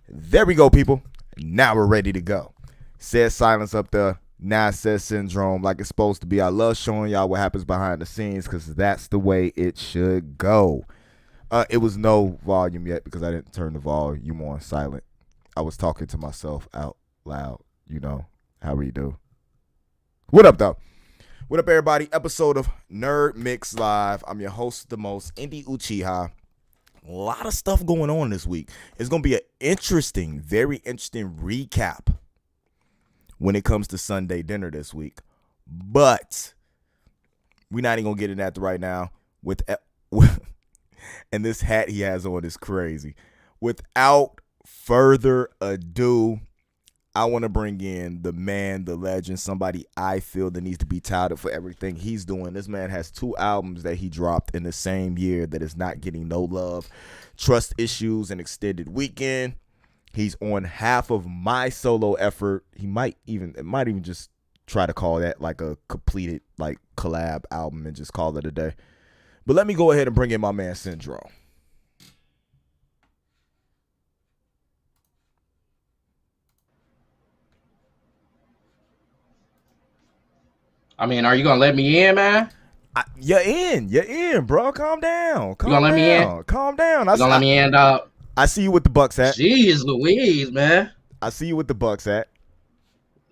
There we go, people. Now we're ready to go. Said silence up there. Now it says syndrome like it's supposed to be. I love showing y'all what happens behind the scenes because that's the way it should go. It was no volume yet because I didn't turn the volume on silent. I was talking to myself out loud. You know how we do. What up, though? What up, everybody? Episode of NerdMIx Live. I'm your host, the most, Indie Uchiha. A lot of stuff going on this week. It's going to be an very interesting recap when it comes to Sunday dinner this week. But we're not even going to get into that right now. And this hat he has on is crazy. Without further ado, I want to bring in the man, the legend, somebody I feel that needs to be touted for everything he's doing. This man has 2 albums that he dropped in the same year that is not getting no love. Trust Issues and Extended Weekend. He's on half of my solo effort. It might even just try to call that like a completed like collab album and just call it a day. But let me go ahead and bring in my man Syndrome. I mean, are you gonna let me in, man? You're in, bro. Calm down. You gonna let me in? Calm down. You gonna let me in, dog? I see you with the Bucks hat. Jeez Louise, man. I see you with the Bucks hat.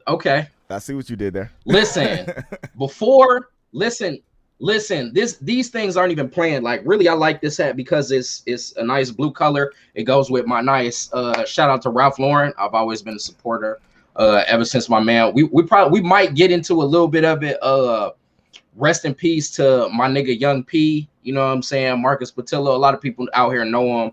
Okay. I see what you did there. Listen, these things aren't even planned. Like, really, I like this hat because it's a nice blue color. It goes with my nice shout out to Ralph Lauren. I've always been a supporter ever since my man. We might get into a little bit of it. Rest in peace to my nigga Young P. You know what I'm saying? Marcus Patillo. A lot of people out here know him.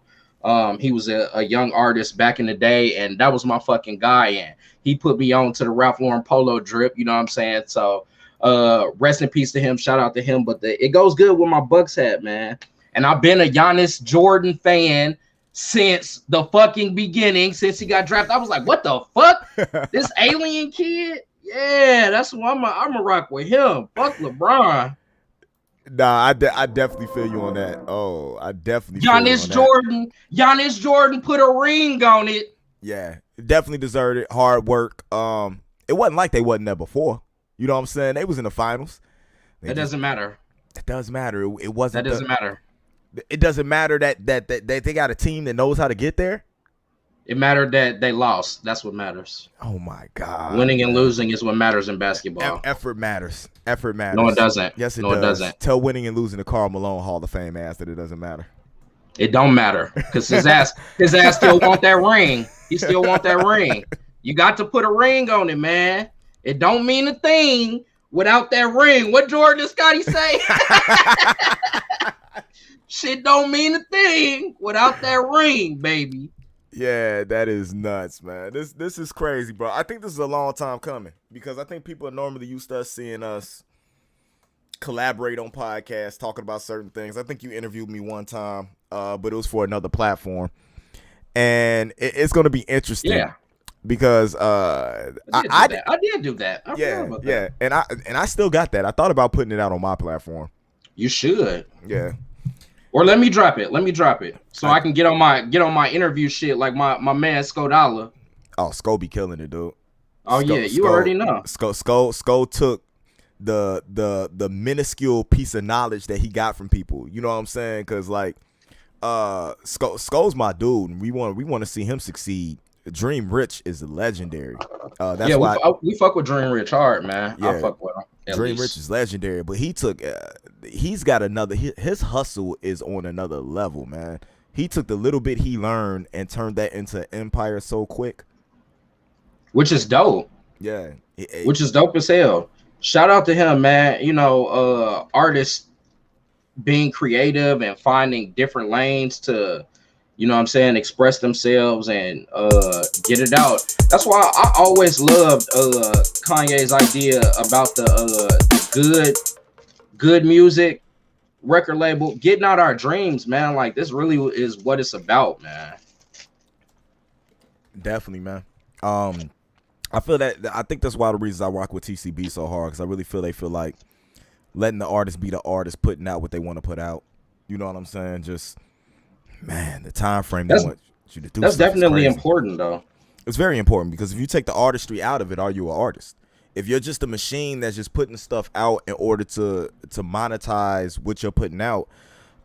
He was a young artist back in the day, and that was my fucking guy. And he put me on to the Ralph Lauren polo drip. You know what I'm saying? So rest in peace to him. Shout out to him. But it goes good with my Bucks hat, man. And I've been a Giannis Jordan fan since the fucking beginning, since he got drafted. I was like, what the fuck? This alien kid? Yeah, that's why I'm a rock with him. Fuck LeBron. Nah, I definitely feel you on that. Oh, I definitely Giannis Jordan put a ring on it. Yeah, definitely deserved it. Hard work. It wasn't like they wasn't there before. You know what I'm saying? They was in the finals. That doesn't matter. It does matter. It wasn't. That doesn't matter. It doesn't matter that they got a team that knows how to get there. It mattered that they lost. That's what matters. Oh my God. Winning and losing is what matters in basketball. Effort matters. Effort matters. No, it doesn't. Yes, it does. It doesn't. Tell winning and losing to Karl Malone Hall of Fame ass that it doesn't matter. It don't matter because his ass still want that ring. He still want that ring. You got to put a ring on it, man. It don't mean a thing without that ring. What Jordan and Scotty say? Shit don't mean a thing without that ring, baby. Yeah, that is nuts, man. This is crazy, bro. I think this is a long time coming because I think people are normally used to us seeing us collaborate on podcasts, talking about certain things. I think you interviewed me one time, but it was for another platform, and it's going to be interesting. Yeah. Because I did do that. I forgot about that. And I still got that. I thought about putting it out on my platform. You should. Yeah. Or let me drop it. So I can get on my interview shit like my man Skodala. Oh, Sko be killing it, dude. Oh yeah, you already know. Sko took the minuscule piece of knowledge that he got from people. You know what I'm saying? Cause like Sko's my dude, and we want to see him succeed. Dream Rich is legendary. That's why we fuck with Dream Rich hard, man. Yeah, I fuck with him. Dream Rich is legendary, but he's got another. His hustle is on another level, man. He took the little bit he learned and turned that into empire so quick, which is dope. Yeah, which is dope as hell. Shout out to him, man. You know, artists being creative and finding different lanes to, you know what I'm saying, express themselves and get it out. That's why I always loved Kanye's idea about the good music record label, getting out our dreams, man. Like, this really is what it's about, man. Definitely, man. I think that's why the reasons I rock with TCB so hard, because I really feel they feel like letting the artist be the artist, putting out what they want to put out. You know what I'm saying? Just, man, the time frame. You to do That's stuff is definitely crazy. important, though. It's very important because if you take the artistry out of it, are you an artist? If you're just a machine that's just putting stuff out in order to monetize what you're putting out,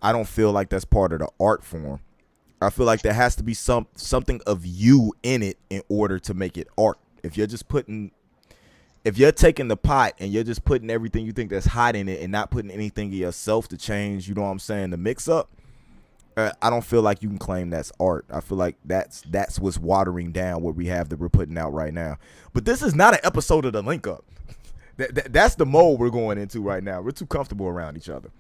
I don't feel like that's part of the art form. I feel like there has to be something of you in it in order to make it art. If you're taking the pot and you're just putting everything you think that's hot in it and not putting anything in yourself to change, you know what I'm saying, the mix up, I don't feel like you can claim that's art. I feel like that's what's watering down what we have that we're putting out right now. But this is not an episode of the Link Up. That's the mode we're going into right now. We're too comfortable around each other.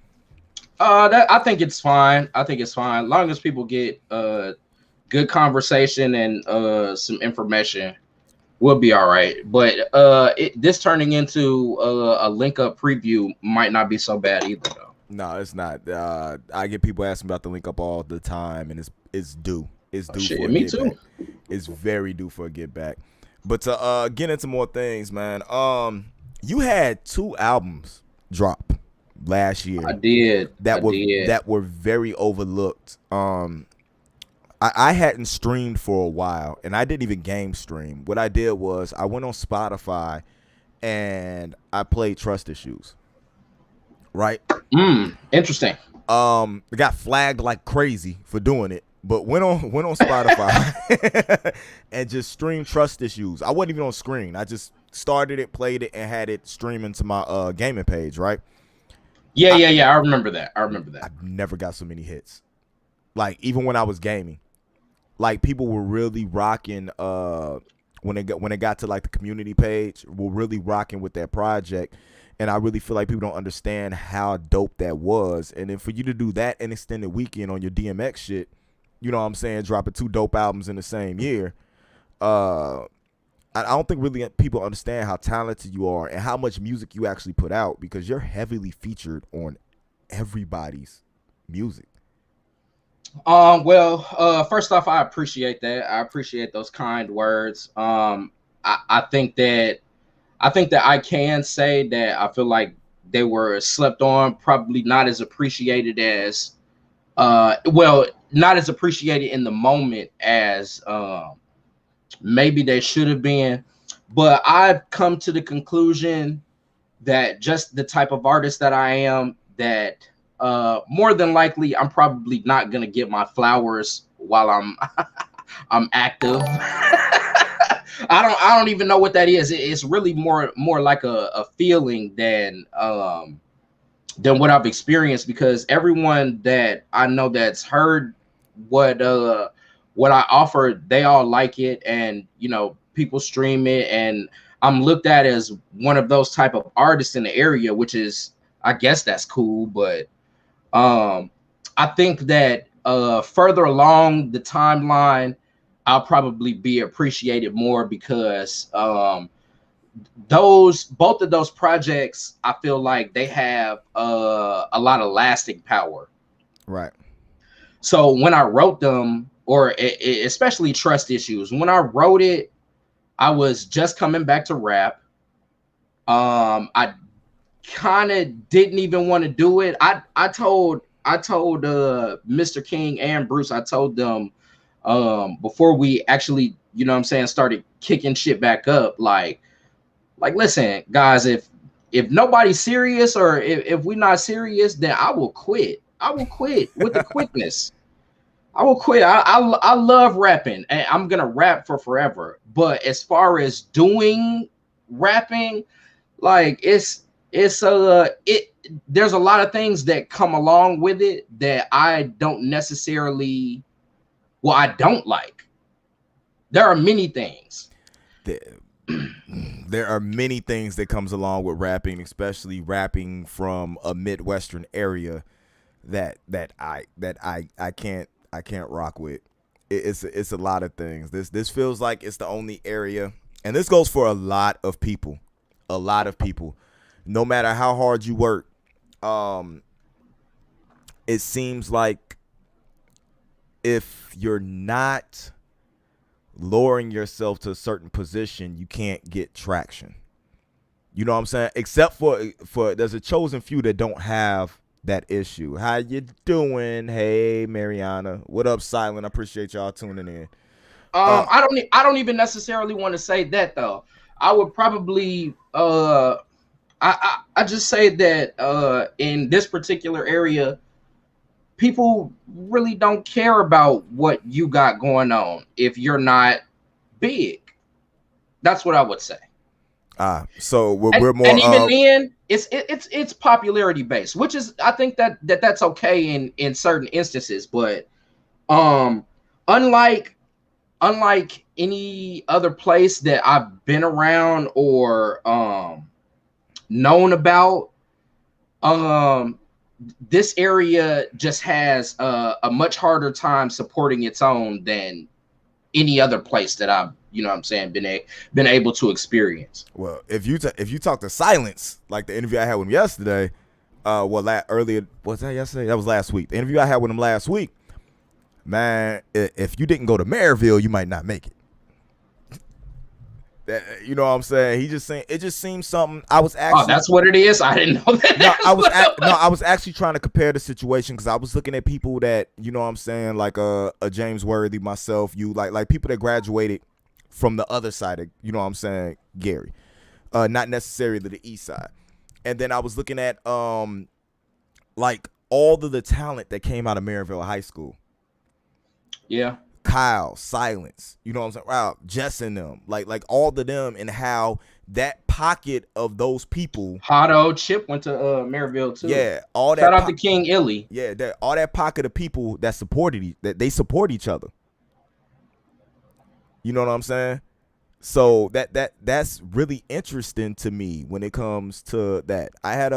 I think it's fine. I think it's fine. As long as people get good conversation and some information, we'll be all right. But this turning into a Link Up preview might not be so bad either, though. No, it's not. I get people asking about the Link Up all the time, and it's due. It's due for a me get too. back. It's very due for a get back. But to get into more things, man. You had 2 albums drop last year. I did. That were very overlooked. I hadn't streamed for a while, and I didn't even game stream. What I did was I went on Spotify and I played Trust Issues. Right? Interesting. I got flagged like crazy for doing it, but went on Spotify and just streamed Trust Issues. I wasn't even on screen. I just started it, played it, and had it streaming to my gaming page, right? Yeah. I remember that. I've never got so many hits. Like, even when I was gaming. Like, people were really rocking when it got to like the community page, were really rocking with that project. And I really feel like people don't understand how dope that was. And then for you to do that an extended weekend on your DMX shit, you know what I'm saying, dropping 2 dope albums in the same year, I don't think really people understand how talented you are and how much music you actually put out, because you're heavily featured on everybody's music. First off, I appreciate that. I appreciate those kind words. I think that I can say that I feel like they were slept on, probably not as appreciated as, not as appreciated in the moment as maybe they should have been. But I've come to the conclusion that just the type of artist that I am, that more than likely I'm probably not gonna get my flowers while I'm active. I don't even know what that is. It's really more like a feeling than what I've experienced, because everyone that I know that's heard what I offer, they all like it, and people stream it, and I'm looked at as one of those type of artists in the area, which is, I guess that's cool. But I think that further along the timeline, I'll probably be appreciated more, because both of those projects, I feel like they have a lot of lasting power. Right. So when I wrote them, or especially Trust Issues, when I wrote it, I was just coming back to rap. I kind of didn't even want to do it. I told Mr. King and Bruce, I told them before we actually, started kicking shit back up, like listen, guys, if nobody's serious, or if we're not serious, then I will quit. I will quit with the quickness. I will quit. I love rapping, and I'm gonna rap for forever. But as far as doing rapping, like there's a lot of things that come along with it that I don't necessarily, I don't like. There are many things. There are many things that comes along with rapping, especially rapping from a Midwestern area that I can't rock with. It's a lot of things. This feels like it's the only area, and this goes for a lot of people. A lot of people, no matter how hard you work, it seems like if you're not lowering yourself to a certain position, you can't get traction. You know what I'm saying? Except for there's a chosen few that don't have that issue. How you doing? Hey, Mariana. What up, Silent? I appreciate y'all tuning in. I don't even necessarily want to say that though. I would probably I just say that in this particular area, people really don't care about what you got going on if you're not big. That's what I would say. So we're more, and even then, it's popularity based, which is, I think that's okay in certain instances, but um, unlike any other place that I've been around or known about, this area just has a much harder time supporting its own than any other place that I've, you know what I'm saying, been able to experience. Well, if you talk to Silence, like the interview I had with him yesterday, earlier, was that yesterday? That was last week. The interview I had with him last week, man, if you didn't go to Maryville, you might not make it. You know what I'm saying? He just saying, it just seems something. I was actually, that's what it is. I didn't know that. I was actually trying to compare the situation because I was looking at people that, you know what I'm saying, like a James Worthy, myself, you, like people that graduated from the other side of, you know what I'm saying, Gary, not necessarily the east side. And then I was looking at like all of the talent that came out of Maryville High School. Yeah. Kyle, Silence, you know what I'm saying? Wow, Jess and them, like all of them, and how that pocket of those people. Hotto, Chip went to Maryville too. Yeah, all that. Shout out to King Illy. Yeah, all that pocket of people that they support each other. You know what I'm saying? So that's really interesting to me when it comes to that. I had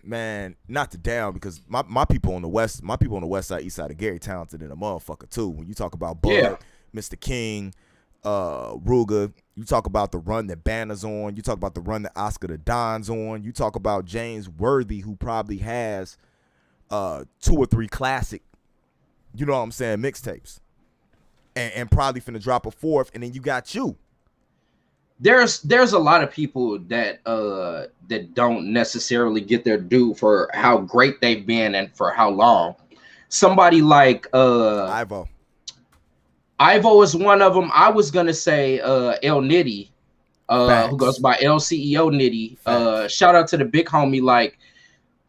man, not to down, because my people on the west side, east side of Gary, talented in a motherfucker too. When you talk about Bud, yeah, Mr. King, Ruga, you talk about the run that Banner's on, you talk about the run that Oscar the Don's on, you talk about James Worthy, who probably has 2 or 3 classic, you know what I'm saying, mixtapes, and probably finna drop a 4th, and then you got you. There's a lot of people that don't necessarily get their due for how great they've been and for how long. Somebody like Ivo is one of them. I was gonna say El Nitty, who goes by LCEO Nitty. Shout out to the big homie. Like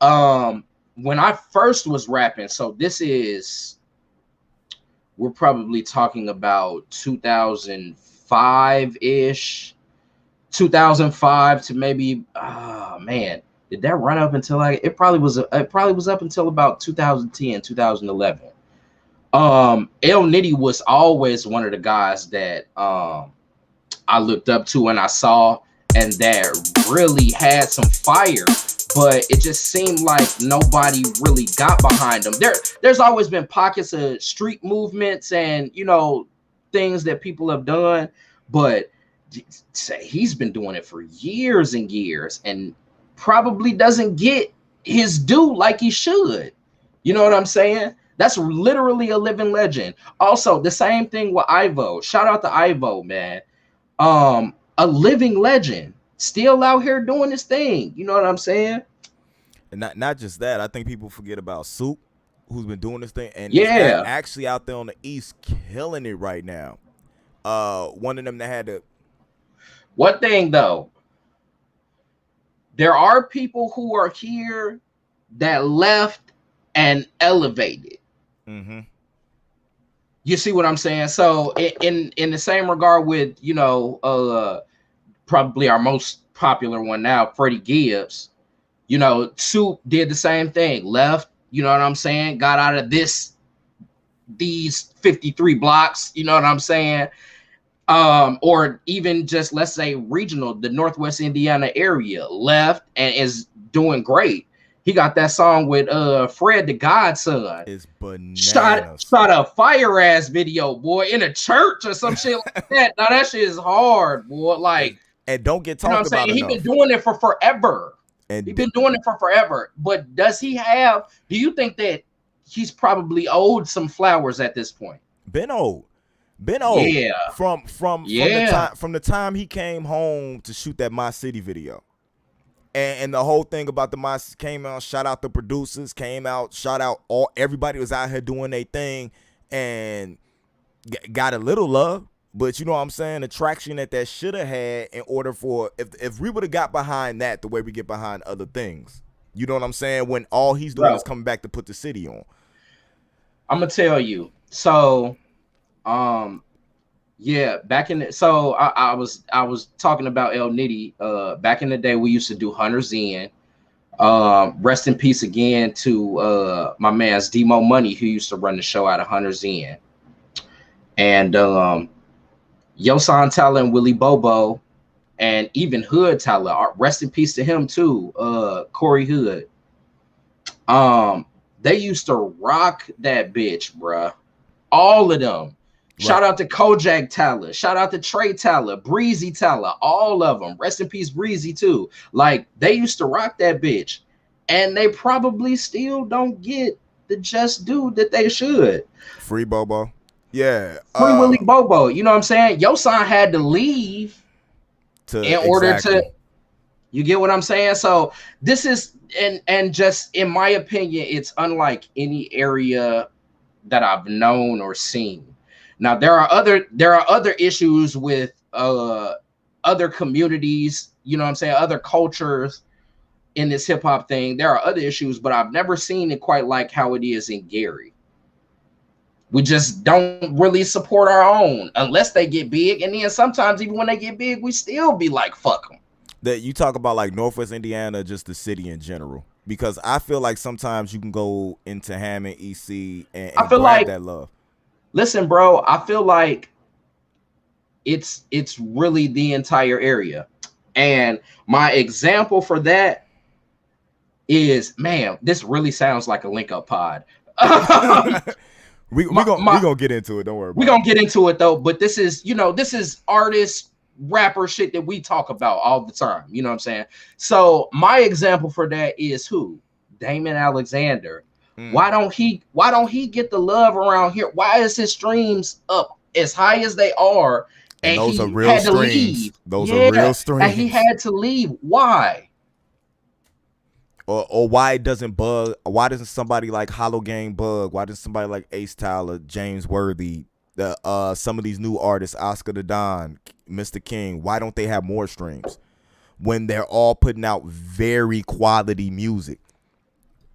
when I first was rapping, so this is, we're probably talking about 2005-ish. 2005 to maybe, man, did that run up until it probably was up until about 2010, 2011. El Nitty was always one of the guys that I looked up to and I saw, and that really had some fire, but it just seemed like nobody really got behind them. There's always been pockets of street movements and, you know, things that people have done, but he's been doing it for years and years and probably doesn't get his due like he should. You know what I'm saying? That's literally a living legend. Also, the same thing with Ivo. Shout out to Ivo, man. A living legend, still out here doing his thing. You know what I'm saying? And not just that. I think people forget about Soup, who's been doing this thing, and yeah, actually out there on the East killing it right now. One of them that had to. One thing though, there are people who are here that left and elevated. Mm-hmm. You see what I'm saying? So in the same regard with, you know, probably our most popular one now, Freddie Gibbs, you know, Soup did the same thing, left, you know what I'm saying, got out of these 53 blocks, you know what I'm saying? Or even just, let's say, regional, the Northwest Indiana area, left and is doing great. He got that song with Fred the Godson. It's bananas. Shot a fire ass video, boy, in a church or some shit like that. Now that shit is hard, boy. Like, and don't get talked about enough. He's been doing it for forever. He's been doing it for forever. But do you think that he's probably owed some flowers at this point? Been old. Yeah. From the time he came home to shoot that My City video. And the whole thing about the monsters came out. Shout out the producers, came out. Shout out everybody was out here doing their thing and got a little love. But you know what I'm saying? The traction that should have had in order for if we would have got behind that the way we get behind other things. You know what I'm saying? When all he's doing is coming back to put the city on. I'm gonna tell you. So, yeah, back in the, so I was talking about El Nitty. Back in the day, we used to do Hunter's Inn. Rest in peace again to my man's Demo Money, who used to run the show out of Hunter's Inn. And Yosan Tala and Willie Bobo, and even Hood Tala, rest in peace to him too. Corey Hood. They used to rock that bitch, bruh. All of them. Right. Shout out to Kojak Tala. Shout out to Trey Tala, Breezy Tala, all of them. Rest in peace, Breezy too. Like, they used to rock that bitch, and they probably still don't get the just due that they should. Free Bobo. Yeah. Free Willie Bobo. You know what I'm saying? Yosan had to leave in order to, you get what I'm saying? So this is, and just in my opinion, it's unlike any area that I've known or seen. Now there are other issues with other communities, you know what I'm saying, other cultures in this hip hop thing. There are other issues, but I've never seen it quite like how it is in Gary. We just don't really support our own unless they get big, and then sometimes even when they get big, we still be like, fuck them. That you talk about like Northwest Indiana, just the city in general, because I feel like sometimes you can go into Hammond, EC, and I feel like that love. Listen, bro, I feel like it's really the entire area. And my example for that is, man, this really sounds like a link up pod. we gonna get into it. Don't worry. We're gonna get into it though. But this is, this is artist, rapper shit that we talk about all the time. You know what I'm saying? So my example for that is who? Damon Alexander. Why don't he get the love around here? Why is his streams up as high as they are? And those he are real had streams. To leave. Those are real streams. And he had to leave. Why? Or why it doesn't bug? Why doesn't somebody like Hollow Gang bug? Why does somebody like Ace Tyler, James Worthy, some of these new artists, Oscar the Don, Mr. King? Why don't they have more streams when they're all putting out very quality music?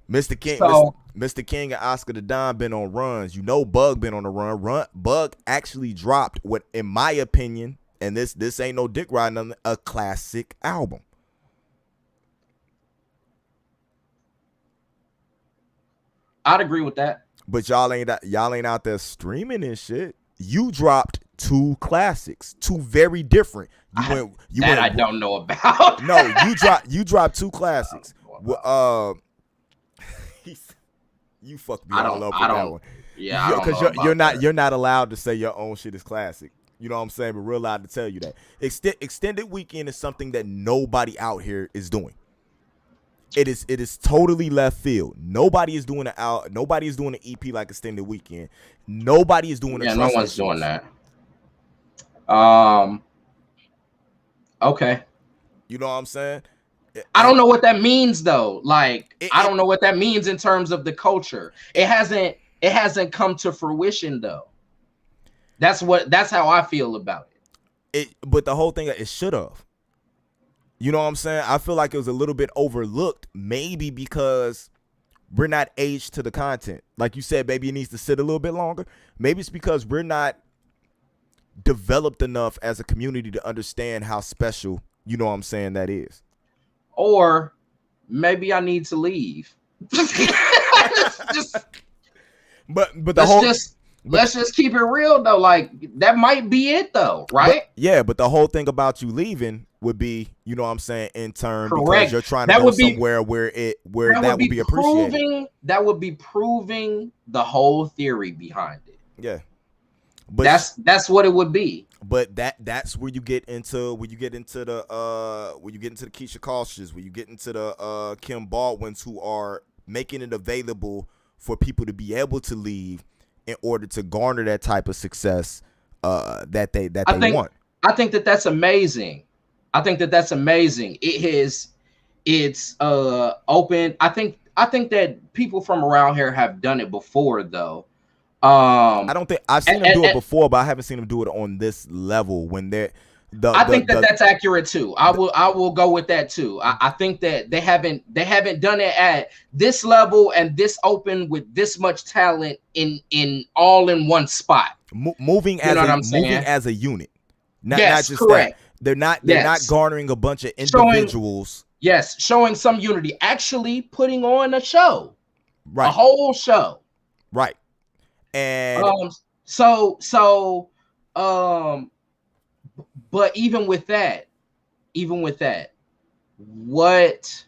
Mr. King and Oscar the Don been on runs. Bug been on a run. Bug actually dropped what, in my opinion, and this ain't no dick riding, a classic album. I'd agree with that. But y'all ain't out there streaming and shit. You dropped 2 classics, 2 very different. I don't know about. No, you dropped 2 classics. You fucked me all up with that one. Yeah, because you're not allowed to say your own shit is classic. You know what I'm saying? But we're allowed to tell you that. Extended Weekend is something that nobody out here is doing. It is totally left field. Nobody is doing an EP like Extended Weekend. Nobody is doing no one's doing that. Okay. You know what I'm saying? I don't know what that means though. Like, I don't know what that means in terms of the culture. It hasn't come to fruition though. That's how I feel about it. But the whole thing, it should have. You know what I'm saying? I feel like it was a little bit overlooked, maybe because we're not aged to the content. Like you said, maybe it needs to sit a little bit longer. Maybe it's because we're not developed enough as a community to understand how special, you know what I'm saying, that is. Or maybe I need to leave. Let's just keep it real though. Like, that might be it though, right? But the whole thing about you leaving would be, you know what I'm saying, in turn, correct, because you're trying to go somewhere where that would be appreciated. That would be proving the whole theory behind it. Yeah. But that's what it would be. But that's where you get into the Keisha Cautious, where you get into the Kim Baldwins, who are making it available for people to be able to leave in order to garner that type of success that they want. I think that's amazing. It It's open. I think that people from around here have done it before though. I Um, don't think I've seen them do it before, but I haven't seen them do it on this level when they're I think that the that's accurate too. I will go with that too. I think that they haven't done it at this level and this open with this much talent in all in one spot. moving You as know what a I'm saying? unit. Not Yes, just that. correct. They're not Yes. garnering a bunch of Showing individuals. yes, showing some unity, actually putting on a show, a Right. whole show. Right. And Um so um but even with that, what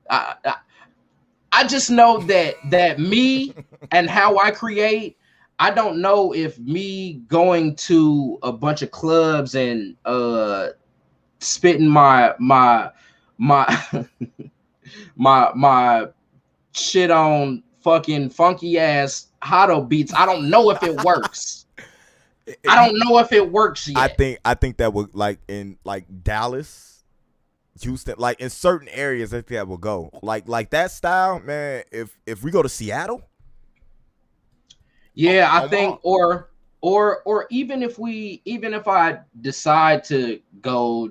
I, I just know that me and how I create. I don't know if me going to a bunch of clubs and spitting my my shit on fucking funky ass Hotto beats. I don't know if it works. I you, don't know if it works yet. I think that would, like, in like Dallas, Houston, like in certain areas, I think that will go. Like that style, man. If we go to Seattle, Yeah, I Omaha, think or even if I decide to go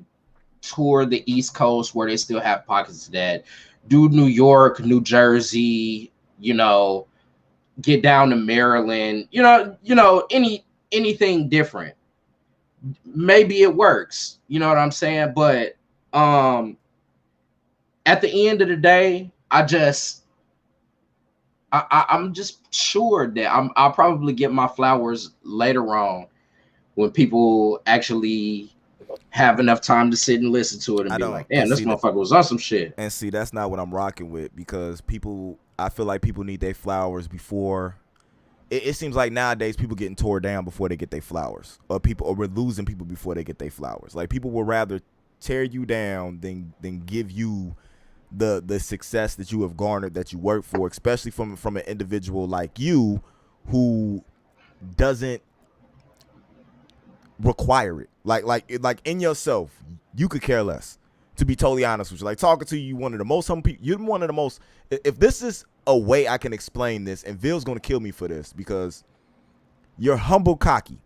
tour the East Coast where they still have pockets of that, do New York, New Jersey, get down to Maryland, anything different. Maybe it works. You know what I'm saying? But um at the end of the day, I'm just sure that I'll probably get my flowers later on when people actually have enough time to sit and listen to it and I be don't like, damn, this see that. motherfucker was on some shit. And see, that's not what I'm rocking with, because people, I feel like people need their flowers before. It seems like nowadays people getting tore down before they get their flowers, or we're losing people before they get their flowers. Like, people would rather tear you down than give you the success that you have garnered, that you work for, especially from an individual like you who doesn't require it. Like in yourself, you could care less. To be totally honest with you, like, talking to you, you one of the most humble people. You're one of the most. If this is a way I can explain this, and Ville's gonna kill me for this because you're humble, cocky.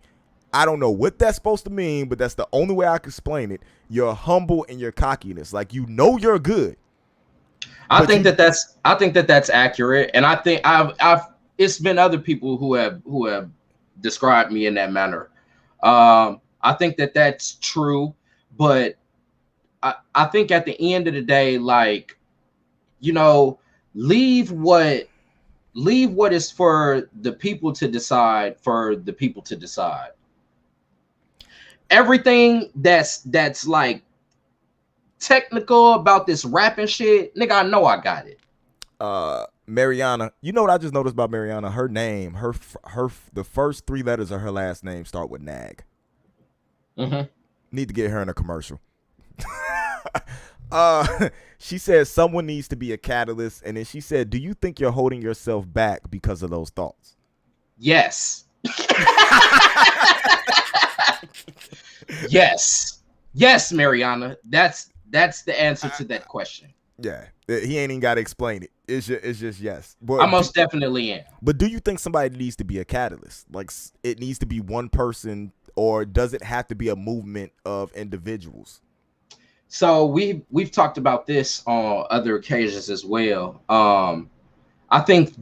I don't know what that's supposed to mean, but that's the only way I can explain it. You're humble in your cockiness, like, you're good. I But think you, that that's accurate, and I think I've it's been other people who have described me in that manner. I think that that's true, but I think at the end of the day, like, you know, leave what leave what is for the people to decide for the people to decide. Everything that's like technical about this rapping shit, nigga, I know I got it. Mariana, you know what I just noticed about Mariana? Her name, the first three letters of her last name start with nag. Mm-hmm. Need to get her in a commercial. She says someone needs to be a catalyst, and then she said, "Do you think you're holding yourself back because of those thoughts?" Yes. Yes. Yes, Mariana. That's the answer to that question. Yeah, he ain't even got to explain it. It's just yes. I most definitely am. But do you think somebody needs to be a catalyst? Like, it needs to be one person, or does it have to be a movement of individuals? So we've talked about this on other occasions as well. I think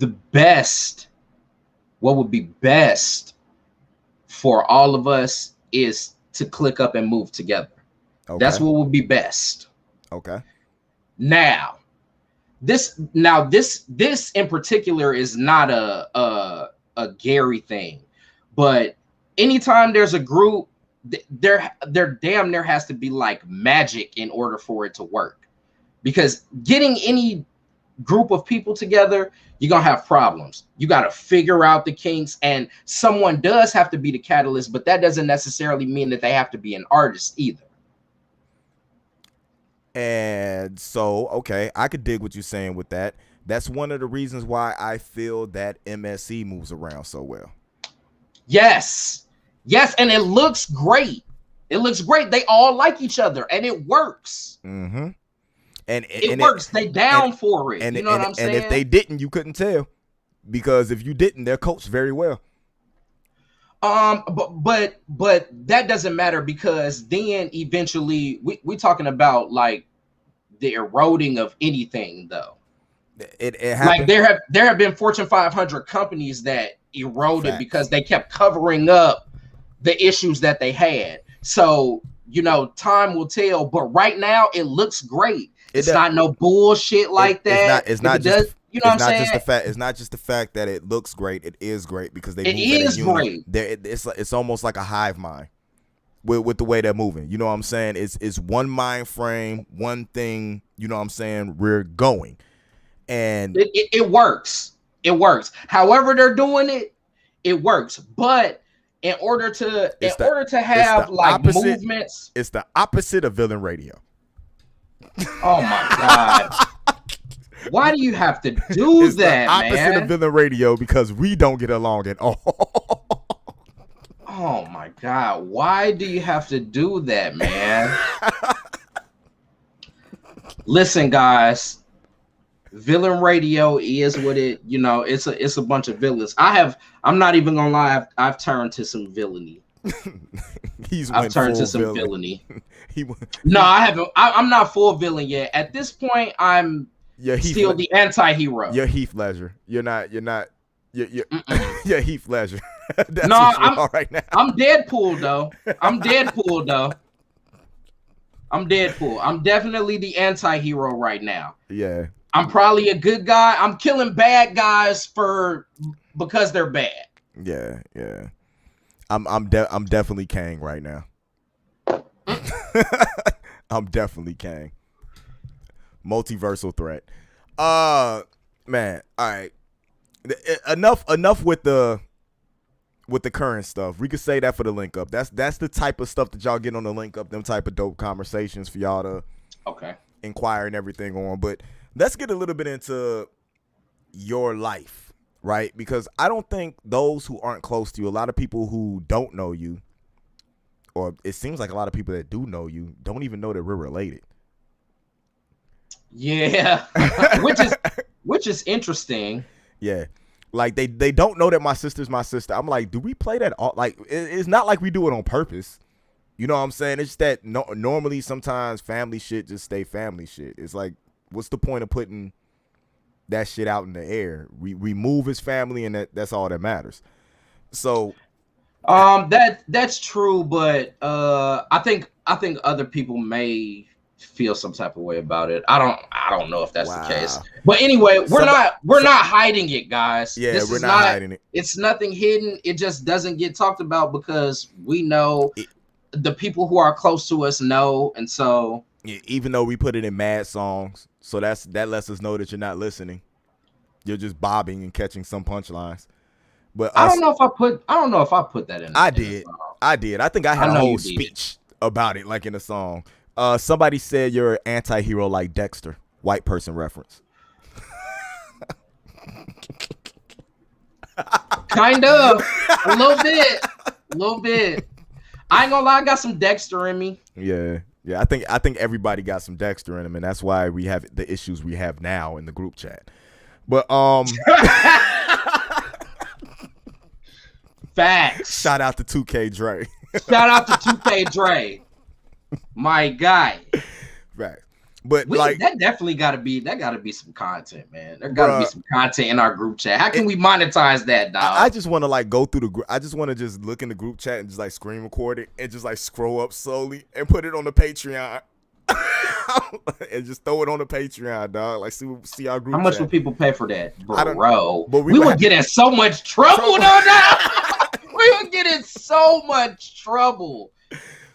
what would be best for all of us is to click up and move together. Okay. That's what would be best. Okay. Now, this in particular is not a Gary thing, but anytime there's a group, there damn near has to be like magic in order for it to work. Because getting any group of people together, you're gonna have problems. You got to figure out the kinks, and someone does have to be the catalyst, but that doesn't necessarily mean that they have to be an artist either. And so, okay, I could dig what you're saying with that. That's one of the reasons why I feel that MSC moves around so well. Yes, and it looks great. It looks great. They all like each other, and it works. Mm-hmm. It works. They down for it. You know what I'm saying? And if they didn't, you couldn't tell, because if you didn't, they're coached very well. But that doesn't matter, because then eventually we talking about like the eroding of anything though. It like there have been Fortune 500 companies that eroded Facts. because they kept covering up the issues that they had. So, you know, time will tell, but right now it looks great. It's not no bullshit like that. It's not just, you know what I'm saying? It's not just the fact that it looks great. It is great because they move is in a unit. It's almost like a hive mind with the way they're moving. You know what I'm saying? It's one mind frame, one thing. You know what I'm saying? We're going, and it works. It works. However they're doing it, it works. But in order to have like movements, it's the opposite of villain radio. Oh my God. Why do you have to do it's that, the opposite of villain radio, because we don't get along at all. Oh my God. Why do you have to do that, man? Listen, guys. Villain radio is what it, you know, it's a bunch of villains. I'm not even gonna lie, I've turned to some villainy. I've turned to some villainy. No, I haven't. I'm not full villain yet. At this point, I'm still the anti-hero. You're Heath Ledger. You're Heath Ledger. That's no, what you are right now. I'm Deadpool though. I'm Deadpool. I'm definitely the anti-hero right now. Yeah. I'm probably a good guy. I'm killing bad guys because they're bad. Yeah. I'm definitely Kang right now. I'm definitely Kang. Multiversal threat. Man, all right. Enough with the current stuff. We could say that for the link up. That's the type of stuff that y'all get on the link up. Them type of dope conversations for y'all to inquire and everything on. But let's get a little bit into your life, right? Because I don't think those who aren't close to you, a lot of people who don't know you, or it seems like a lot of people that do know you, don't even know that we're related. Yeah, which is interesting. Yeah, like they don't know that my sister's my sister. I'm like, do we play that all? Like, it's not like we do it on purpose. You know what I'm saying? It's just that normally sometimes family shit just stay family shit. It's like, what's the point of putting that shit out in the air? We move as family, and that's all that matters. So, that's true, but I think other people may feel some type of way about it. I don't know if that's the case. But anyway, we're not hiding it, guys. Yeah, we're not hiding it. It's nothing hidden. It just doesn't get talked about because we know the people who are close to us know, and so even though we put it in mad songs, so that lets us know that you're not listening. You're just bobbing and catching some punchlines. But I don't know if I put that in. I did. I think I had a whole speech about it, like in a song. Somebody said you're an anti-hero like Dexter. White person reference. Kind of. A little bit. I ain't gonna lie, I got some Dexter in me. Yeah. I think everybody got some Dexter in them, and that's why we have the issues we have now in the group chat. But facts. Shout out to 2K Dre. Shout out to 2K Dre. My guy. Right. But that definitely gotta be some content, man. There gotta be some content in our group chat. How can we monetize that, dog? I just want to like go through the group. I just want to just look in the group chat and just like screen record it and just like scroll up slowly and put it on the Patreon. And just throw it on the Patreon, dog. Like see our group. How much chat. would people pay for that, bro? But we would get in so much trouble, though. Now we would get in so much trouble.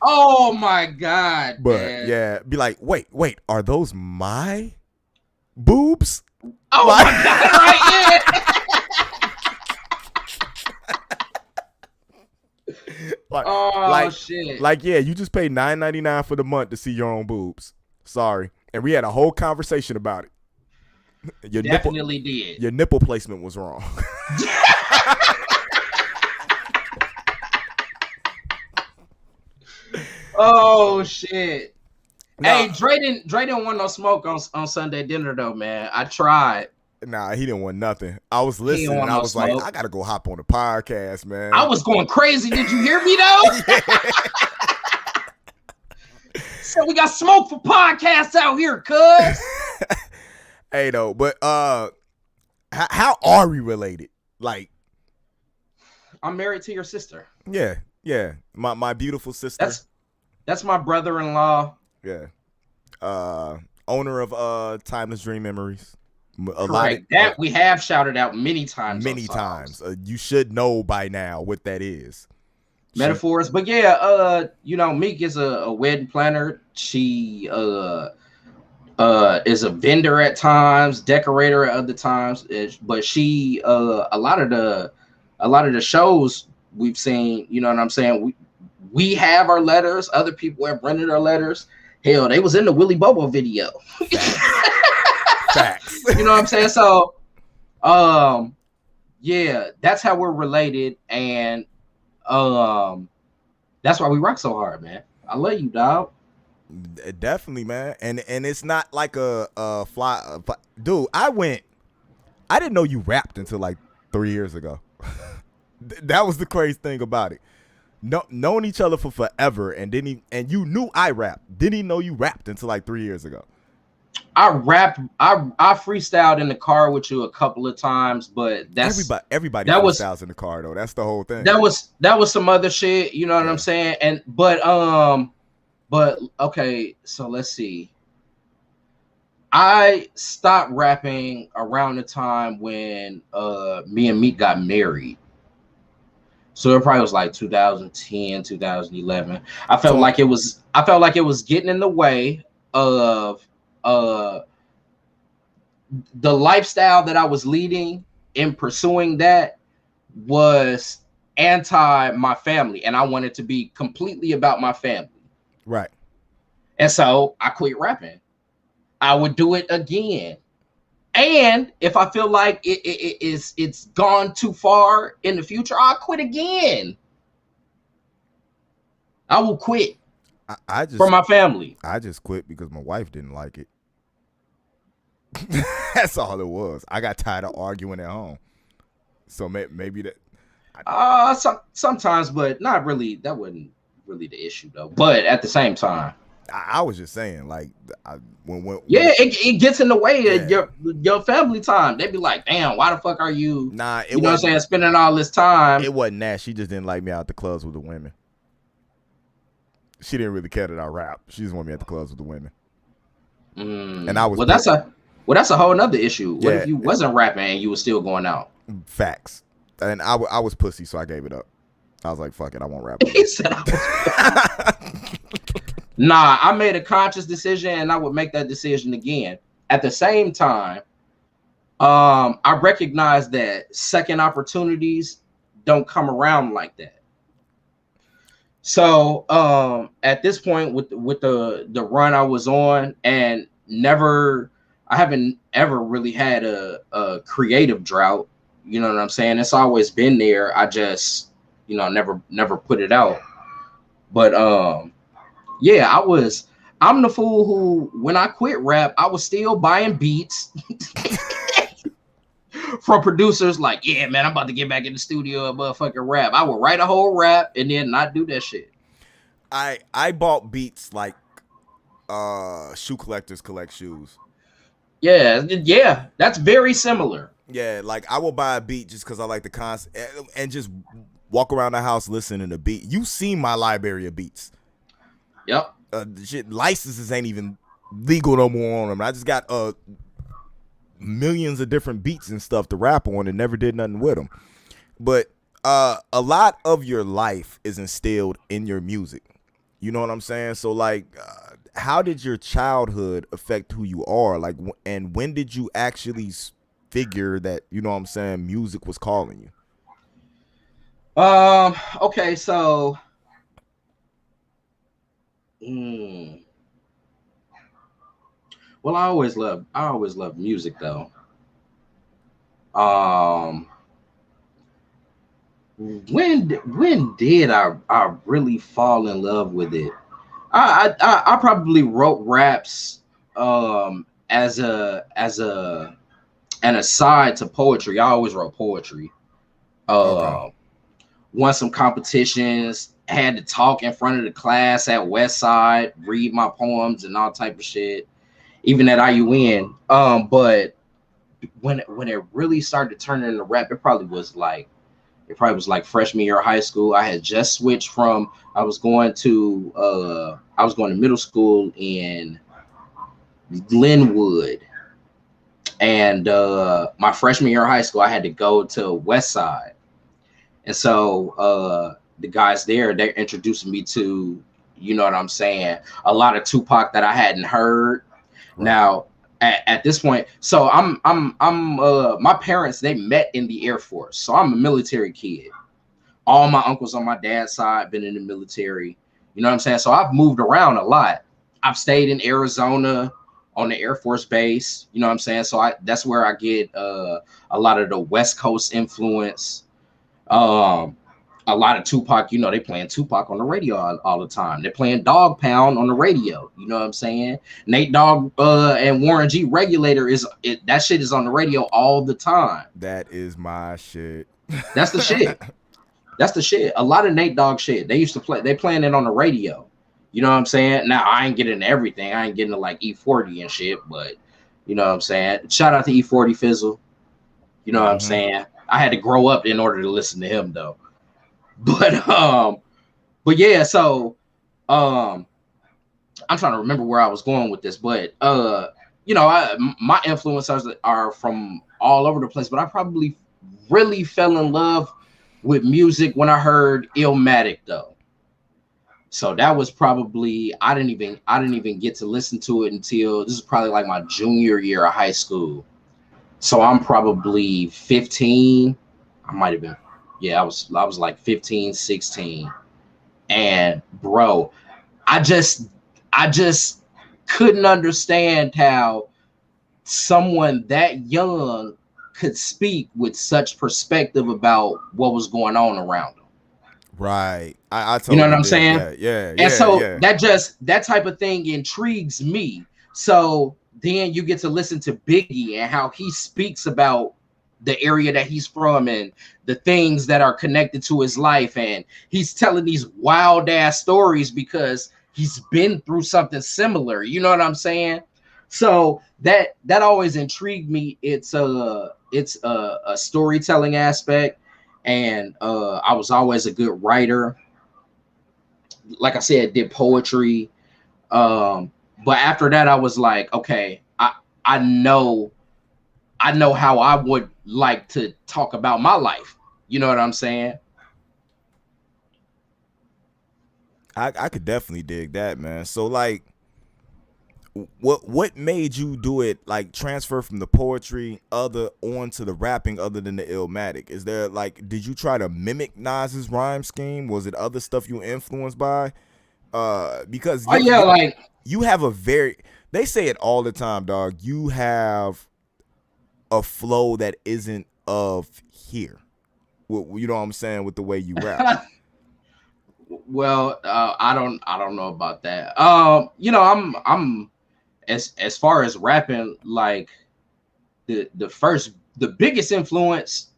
Oh my God! But man. yeah, be like, wait, are those my boobs? Oh my God! Right? Yeah. Shit! Like yeah, you just paid $9.99 for the month to see your own boobs. Sorry, and we had a whole conversation about it. Your nipple placement was wrong. Oh shit. No, Hey, Dre didn't want no smoke on Sunday dinner though, man. I tried. nah, he didn't want nothing. I was He didn't listening. want I no was like, smoke. I gotta go hop on the podcast, I man. was going crazy. Did you hear me though? Yeah. So we got smoke for podcasts out here, cuz. Hey though, but how are we related? Like, I'm married to your sister. yeah, my beautiful sister. That's my brother-in-law. Yeah, owner of Timeless Dream Memories. Correct. That we have shouted out many times. Many times. You should know by now what that is. Metaphors, but yeah, Meek is a wedding planner. She is a vendor at times, decorator at other times, but she a lot of the shows we've seen, you know what I'm saying, we have our letters, other people have rented our letters. Hell, they was in the Willy Bobo video. Facts. You know what I'm saying? So yeah, that's how we're related, and that's why we rock so hard, man. I love you, dog. Definitely, man. And it's not like a fly. Dude, I didn't know you rapped until like 3 years ago. That was the crazy thing about it. Known each other for forever, and you knew I rapped. Didn't even know you rapped until like 3 years ago. I rapped. I freestyled in the car with you a couple of times, but everybody that freestyles in the car though. That's the whole thing. That was some other shit. You know what I'm saying? But okay. So let's see. I stopped rapping around the time when me and Meek got married. So it probably was like 2010, 2011. I felt like it was getting in the way of the lifestyle that I was leading in pursuing that was anti my family, and I wanted to be completely about my family. Right. And so I quit rapping. I would do it again. And if I feel like it's gone too far in the future, I'll quit again. I will quit. I just for my family. I just quit because my wife didn't like it. That's all it was. I got tired of arguing at home. So maybe that. Sometimes, but not really. That wasn't really the issue though. But at the same time, I was just saying, like, it gets in the way of your family time. They be like, damn, why the fuck are you? Nah, you know what I'm saying, spending all this time. It wasn't that. She just didn't like me out the clubs with the women. She didn't really care that I rap. She just wanted me at the clubs with the women. And I was that's a whole nother issue. What if you wasn't rapping and you was still going out? Facts. And I was pussy, so I gave it up. I was like, fuck it, I won't rap. He said I was Nah, I made a conscious decision, and I would make that decision again. At the same time, I recognize that second opportunities don't come around like that. So at this point, with the run I was on, and I haven't ever really had a creative drought. You know what I'm saying? It's always been there. I just, never put it out. But yeah, I'm the fool who, when I quit rap, I was still buying beats from producers like, yeah, man, I'm about to get back in the studio and motherfucking rap. I would write a whole rap and then not do that shit. I bought beats like shoe collectors collect shoes. Yeah, that's very similar. Yeah, like I will buy a beat just because I like the concept and just walk around the house listening to beat. You see my library of beats. Yep. Licenses ain't even legal no more on them. I just got millions of different beats and stuff to rap on and never did nothing with them. But a lot of your life is instilled in your music. You know what I'm saying? So like, how did your childhood affect who you are? Like, and when did you actually figure that, you know what I'm saying, music was calling you? Okay, so well, I always loved music though. When did I really fall in love with it? I probably wrote raps as an aside to poetry. I always wrote poetry. Okay. Won some competitions, had to talk in front of the class at West Side, read my poems and all type of shit, even at IUN. But when it really started turning into rap, it probably was like freshman year of high school. I had just switched from I was going to middle school in Glenwood, and my freshman year of high school I had to go to West Side. And so the guys there, they're introducing me to, you know what I'm saying, a lot of Tupac that I hadn't heard. Right. Now, at this point, so I'm my parents, they met in the Air Force. So I'm a military kid. All my uncles on my dad's side been in the military. You know what I'm saying? So I've moved around a lot. I've stayed in Arizona on the Air Force base. You know what I'm saying? So that's where I get a lot of the West Coast influence. A lot of Tupac, you know, they playing Tupac on the radio all the time. They're playing Dog Pound on the radio. You know what I'm saying? Nate Dogg and Warren G Regulator that shit is on the radio all the time. That is my shit. That's the shit. That's the shit. A lot of Nate Dogg shit. They playing it on the radio. You know what I'm saying? Now I ain't getting everything. I ain't getting to like E40 and shit, but you know what I'm saying? Shout out to E40 Fizzle. You know what I'm saying? I had to grow up in order to listen to him though. But yeah, so I'm trying to remember where I was going with this, but you know, my influences are from all over the place, but I probably really fell in love with music when I heard Illmatic though. So that was probably I didn't even get to listen to it until this is probably like my junior year of high school. So I'm probably 15. I might have been. Yeah, I was like 15, 16. And bro, I just couldn't understand how someone that young could speak with such perspective about what was going on around them. Right. I totally, you know what I'm saying? Yeah. And so that type of thing intrigues me. So then you get to listen to Biggie and how he speaks about the area that he's from and the things that are connected to his life. And he's telling these wild ass stories because he's been through something similar. You know what I'm saying? So that always intrigued me. It's a storytelling aspect. And I was always a good writer. Like I said, did poetry. But after that, I was like, okay, I know how I would like to talk about my life. You know what I'm saying? I could definitely dig that, man. So like, what made you do it, like transfer from the poetry onto the rapping other than the Illmatic? Is there like, did you try to mimic Nas's rhyme scheme? Was it other stuff you were influenced by? Because you have they say it all the time, dog. You have a flow that isn't of here. You know what I'm saying, with the way you rap. Well, I don't know about that. You know, I'm as far as rapping, like the biggest influence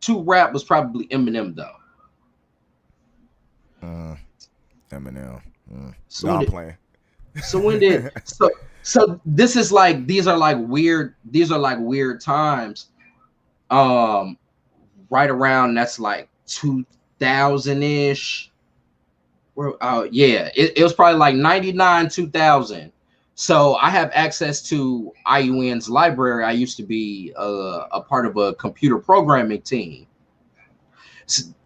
to rap was probably Eminem though. Eminem. So no, I'm playing. So when did so this is like these are like weird times. Right around that's like 2000-ish. Yeah, it was probably like 99, 2000. So I have access to IUN's library. I used to be a part of a computer programming team.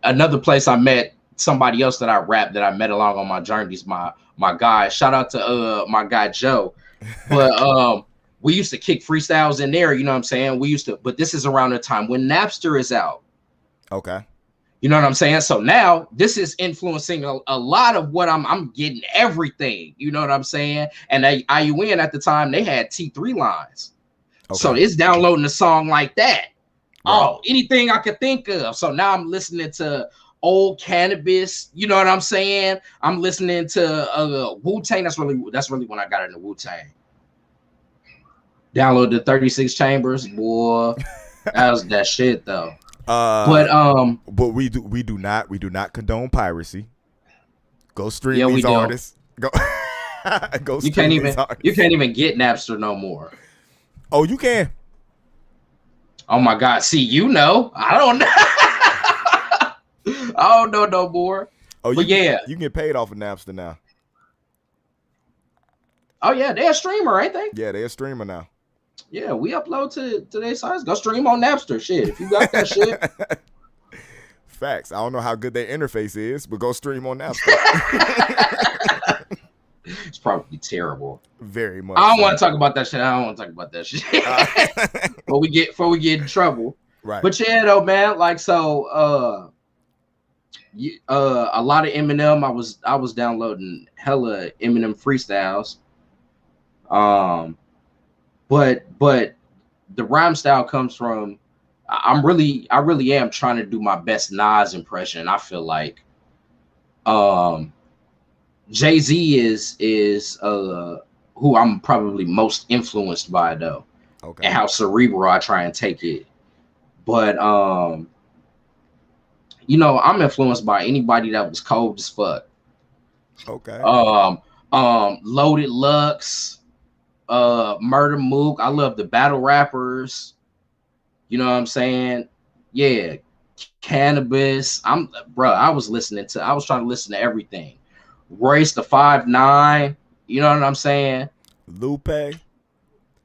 Another place I met somebody else that I rap that I met along on my journeys, my guy. Shout out to my guy Joe. But we used to kick freestyles in there, you know what I'm saying? But this is around the time when Napster is out. Okay. You know what I'm saying? So now this is influencing a lot of what I'm getting everything. You know what I'm saying? And IUN at the time, they had T3 lines. Okay. So it's downloading a song like that. Right. Oh, anything I could think of. So now I'm listening to old Cannabis. You know what I'm saying? I'm listening to Wu-Tang. That's really when I got into Wu-Tang. Download the 36 Chambers, boy. That was that shit though. But we do not condone piracy. Go stream these artists. Go go stream these artists. You can't even get Napster no more. Oh, you can. Oh my God. See, you know. I don't know. I don't know no more. Oh, but you can get paid off of Napster now. Oh yeah, they're a streamer, ain't they? Yeah, they're a streamer now. Yeah, we upload to their sites. Go stream on Napster. Shit, if you got that shit. Facts. I don't know how good their interface is, but go stream on Napster. It's probably terrible. Very much. I don't want to talk about that shit. Before we get in trouble. Right. But yeah, though, man. Like so, a lot of Eminem. I was downloading hella Eminem freestyles. But the rhyme style comes from. I really am trying to do my best Nas impression. I feel like, Jay-Z is who I'm probably most influenced by though. Okay. And how cerebral I try and take it. But you know, I'm influenced by anybody that was cold as fuck. Okay. Loaded Lux, Murder Mook. I love the battle rappers. You know what I'm saying? Yeah. Cannabis. I was trying to listen to everything. Royce the 5'9", you know what I'm saying? Lupe.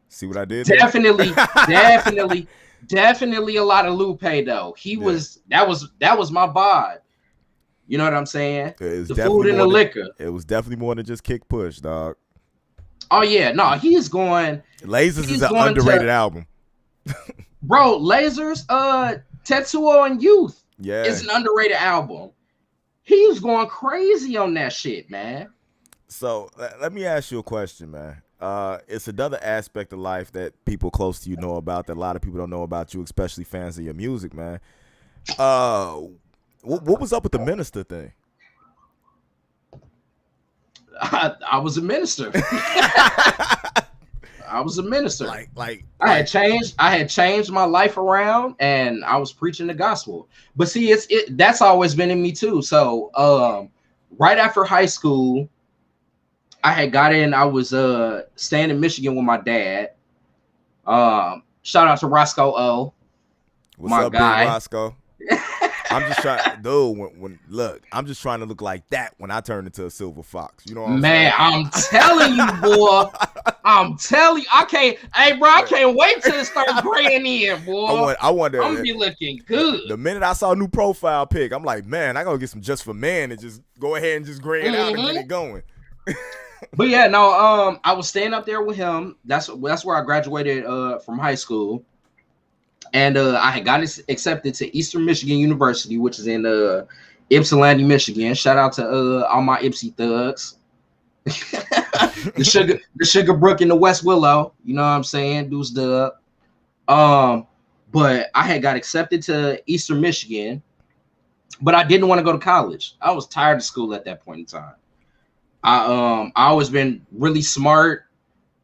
See what I did? Definitely a lot of Lupe though. That was my vibe. You know what I'm saying? The food and the liquor. It was definitely more than just Kick Push, dog. Oh yeah, no, he's going. Lasers is an underrated album. Bro, Lasers, Tetsuo and Youth. Yeah, it's an underrated album. He was going crazy on that shit, man. So let me ask you a question, man. It's another aspect of life that people close to you know about that a lot of people don't know about you, especially fans of your music, man. What was up with the minister thing? I was a minister. I was a minister. Like I had changed my life around, and I was preaching the gospel. But see, that's always been in me too. So, right after high school, I had got in. I was staying in Michigan with my dad. Shout out to Roscoe O. What's up, guy? Big Roscoe? I'm just trying, dude. Look, I'm just trying to look like that when I turn into a silver fox. You know what I'm saying? I'm telling you, boy. I'm telling you, I can't wait till it starts graying in, boy. I wonder. I'm gonna be looking good. The minute I saw a new profile pic, I'm like, man, I gotta get some Just for Man and just go ahead and just gray it out and get it going. But yeah, no, I was staying up there with him. That's where I graduated from high school. And I had got accepted to Eastern Michigan University, which is in Ypsilanti, Michigan. Shout out to all my Ypsi thugs. the Sugar Brook and the West Willow. You know what I'm saying? Deuce dub. But I had got accepted to Eastern Michigan, but I didn't want to go to college. I was tired of school at that point in time. I always been really smart,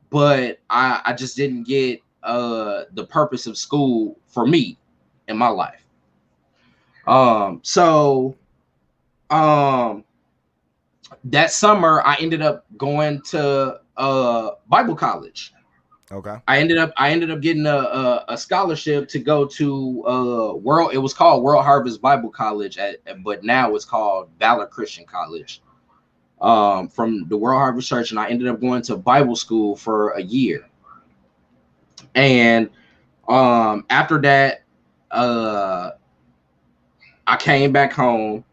but I just didn't get the purpose of school for me in my life. That summer I ended up going to Bible college. Okay. I ended up getting a scholarship to go to it was called World Harvest Bible College, but now it's called Valor Christian College. From the World Harvest Church, and I ended up going to Bible school for a year. And after that, I came back home.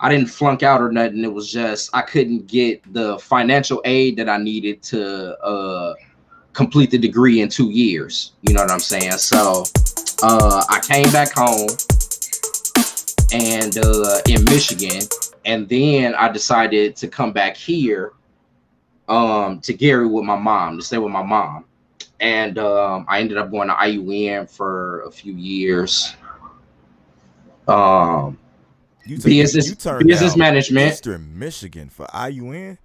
I didn't flunk out or nothing. It was just I couldn't get the financial aid that I needed to complete the degree in 2 years. You know what I'm saying? So I came back home and in Michigan, and then I decided to come back here to Gary with my mom, to stay with my mom. And I ended up going to IUN for a few years. You turned business down management. Eastern Michigan for IUN.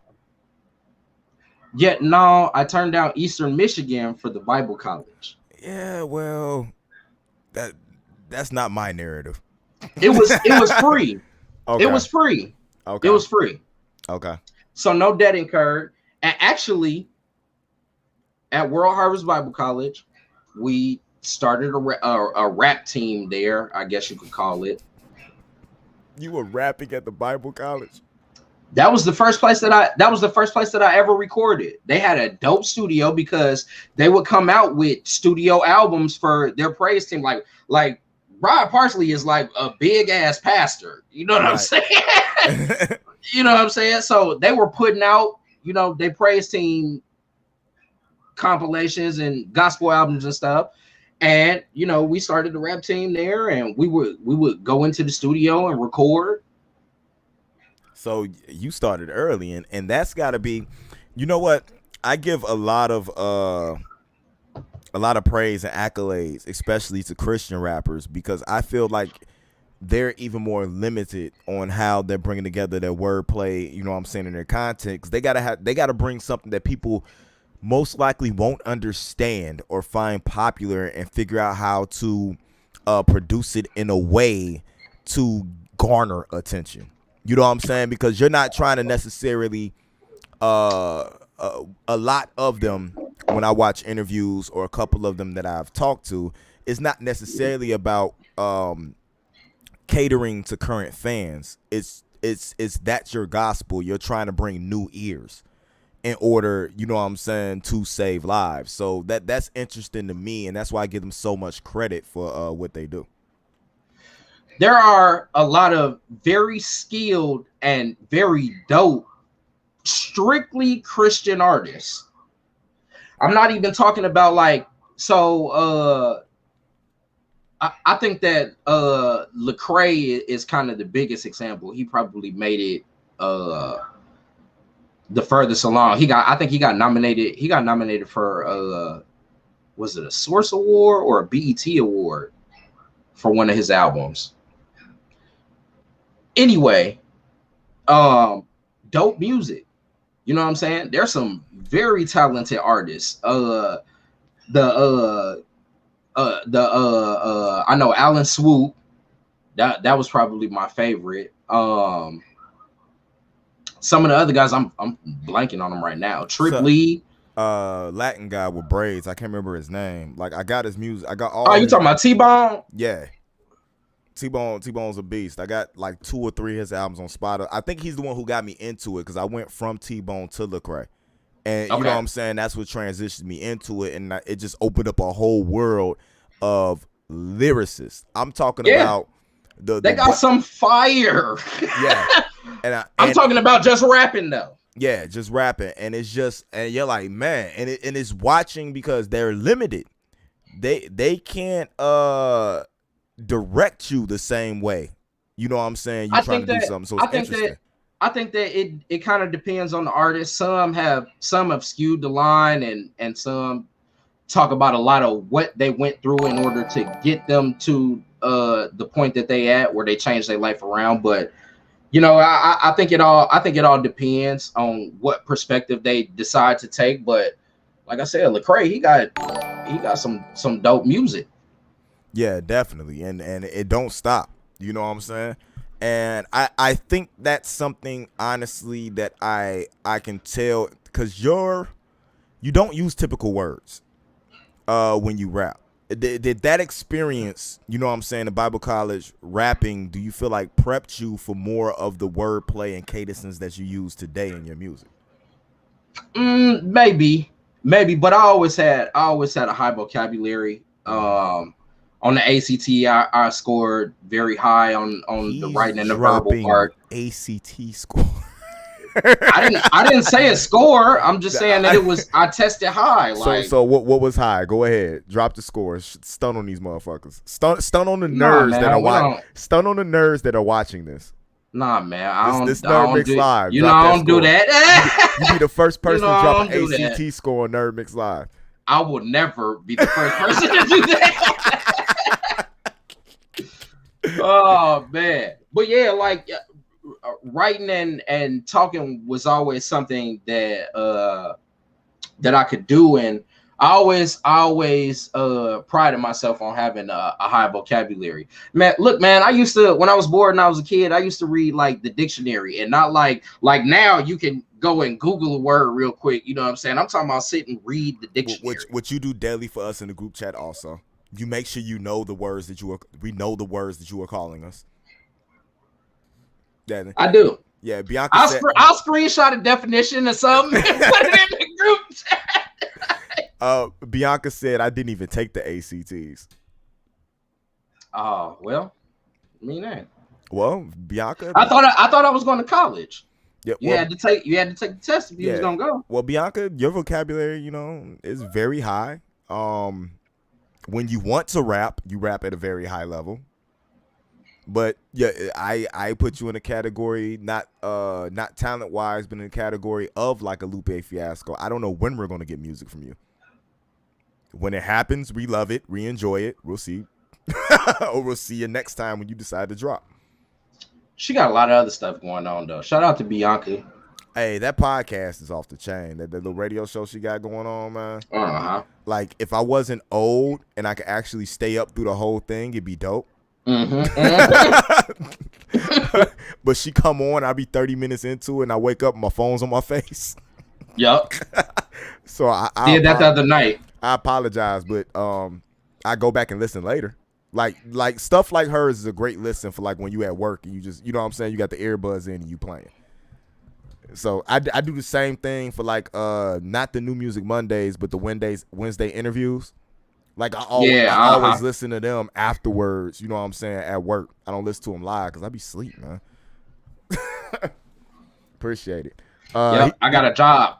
Yet no, I turned down Eastern Michigan for the Bible college. Yeah, well, that's not my narrative. It was free. Okay. It was free. Okay. It was free. Okay. So no debt incurred. And actually, at World Harvest Bible College, we started a rap team there, I guess you could call it. You were rapping at the Bible college? That was the first place that I ever recorded. They had a dope studio because they would come out with studio albums for their praise team. Like Rod Parsley is like a big ass pastor. You know what I'm saying? You know what I'm saying? So they were putting out, their praise team compilations and gospel albums and stuff. And we started the rap team there, and we would go into the studio and record. So you started early, and that's got to be, you know what? I give a lot of praise and accolades, especially to Christian rappers, because I feel like they're even more limited on how they're bringing together their wordplay. You know what I'm saying, in their content, because they gotta bring something that people most likely won't understand or find popular and figure out how to produce it in a way to garner attention. You know what I'm saying? Because you're not trying to necessarily a lot of them, when I watch interviews or a couple of them that I've talked to, it's not necessarily about catering to current fans. It's that's your gospel. You're trying to bring new ears in order, you know what I'm saying, to save lives. So that's interesting to me, and that's why I give them so much credit for what they do. There are a lot of very skilled and very dope, strictly Christian artists. I'm not even talking about I think that Lecrae is kind of the biggest example. He probably made it the furthest along. I think he got nominated. He got nominated for was it a Source Award or a BET Award for one of his albums? Anyway, dope music. You know what I'm saying? There's some very talented artists. I know Alan Swoop. That was probably my favorite. Some of the other guys, I'm blanking on them right now. Trip Lee, Latin guy with braids. I can't remember his name. Like, I got his music. I got all. Oh, you talking about T-Bone? Yeah, T-Bone's a beast. I got like 2 or 3 of his albums on Spotify. I think he's the one who got me into it, because I went from T-Bone to Lecrae, and you know what I'm saying. That's what transitioned me into it, and it just opened up a whole world of lyricists. I'm talking about they got some fire. Yeah. And I'm talking about just rapping though. Yeah, just rapping. And it's just, and you're like, man, and it's watching, because they're limited. They can't direct you the same way. You know what I'm saying? You're trying to do something. So it's interesting. I think that it kind of depends on the artist. Some have skewed the line, and some talk about a lot of what they went through in order to get them to the point that they at, where they changed their life around. But I think it all depends on what perspective they decide to take. But like I said, Lecrae, he got some dope music. Yeah, definitely. And it don't stop. You know what I'm saying? And I think that's something, honestly, that I can tell, because you don't use typical words when you rap. Did that experience, you know what I'm saying, the Bible college rapping, do you feel like prepped you for more of the wordplay and cadences that you use today in your music? Maybe, but I always had a high vocabulary. On the ACT, I scored very high on the writing and the verbal part. ACT score. I didn't say a score. I'm just saying that it was. I tested high. So what was high? Go ahead, drop the score. Stun on these motherfuckers. Stun on the nerds that are watching. Stun on the nerds that are watching this. Nah, man. This NerdMIx Live. I don't do that. You be the first person to drop an ACT score on NerdMIx Live. I will never be the first person to do that. Oh man, but yeah, like writing and talking was always something that that I could do, and I always prided myself on having a high vocabulary. Man, look, man, I used to, when I was bored and I was a kid, I used to read like the dictionary, and not like now you can go and Google a word real quick. You know what I'm saying? I'm talking about sit and read the dictionary. What you do daily for us in the group chat also. You make sure you know the words that we know the words that you are calling us. Yeah, I do. Yeah, Bianca I'll screenshot a definition or something and put it in the group chat. Bianca said I didn't even take the ACTs. Oh, well, I mean that. Well, Bianca, I thought I was going to college. Yeah, you had to take the test if you was gonna go. Well, Bianca, your vocabulary, is very high. When you want to rap, you rap at a very high level. But yeah, I put you in a category, not talent wise, but in a category of like a Lupe Fiasco. I don't know when we're gonna get music from you. When it happens, we love it, we enjoy it. We'll see, or we'll see you next time when you decide to drop. She got a lot of other stuff going on though. Shout out to Bianca. Hey, that podcast is off the chain. That little radio show she got going on, man. Uh-huh. Like, if I wasn't old and I could actually stay up through the whole thing, it'd be dope. Mm-hmm. But she come on, I'll be 30 minutes into it, and I wake up and my phone's on my face. Yup. So I did that the other night. I apologize, but I go back and listen later. Like stuff like hers is a great listen for like when you at work and you just, you know what I'm saying, you got the earbuds in and you playing. So I do the same thing for like not the New Music Mondays, but the Wednesday interviews. Like I always listen to them afterwards. You know what I'm saying, at work. I don't listen to them live because I be asleep, man. Appreciate it. I got a job.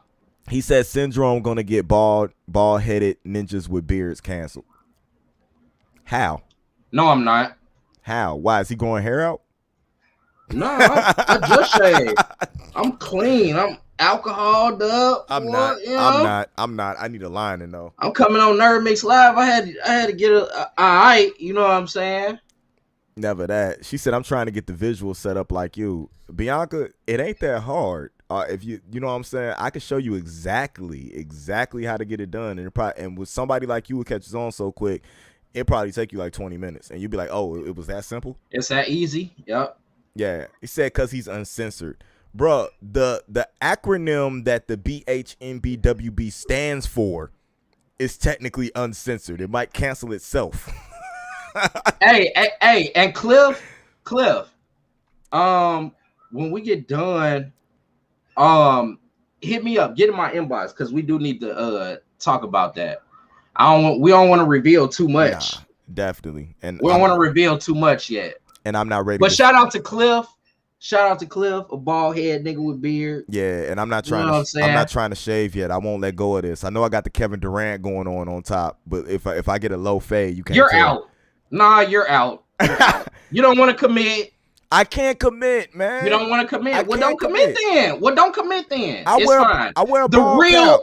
He said Syndrome gonna get bald-headed ninjas with beards canceled. How? No, I'm not. How? Why is he growing hair out? No, I just shaved. I'm clean. I'm alcoholed up. I'm not. I need a lining though. I'm coming on NerdMIx Live. I had to get a alright. You know what I'm saying? Never that. She said I'm trying to get the visual set up like you, Bianca. It ain't that hard. If you know what I'm saying, I can show you exactly how to get it done, and with somebody like you who catches on so quick, it probably take you like 20 minutes, and you'd be like, oh, it was that simple. It's that easy. Yep. Yeah, he said because he's uncensored. Bruh, the acronym that the BHNBWB stands for is technically uncensored. It might cancel itself. hey, and Cliff, when we get done, hit me up, get in my inbox, because we do need to talk about that. We don't want to reveal too much. Nah, definitely. And we don't want to reveal too much yet. And I'm not ready. But shout out to Cliff. Shout out to Cliff, a bald head nigga with beard. Yeah, and I'm not trying I'm not trying to shave yet. I won't let go of this. I know I got the Kevin Durant going on top, but if I get a low fade, you can't. You're out. Nah, you're out. You don't want to commit. I can't commit, man. You don't want to commit. Well, don't commit then. It's fine. I wear a bald cap.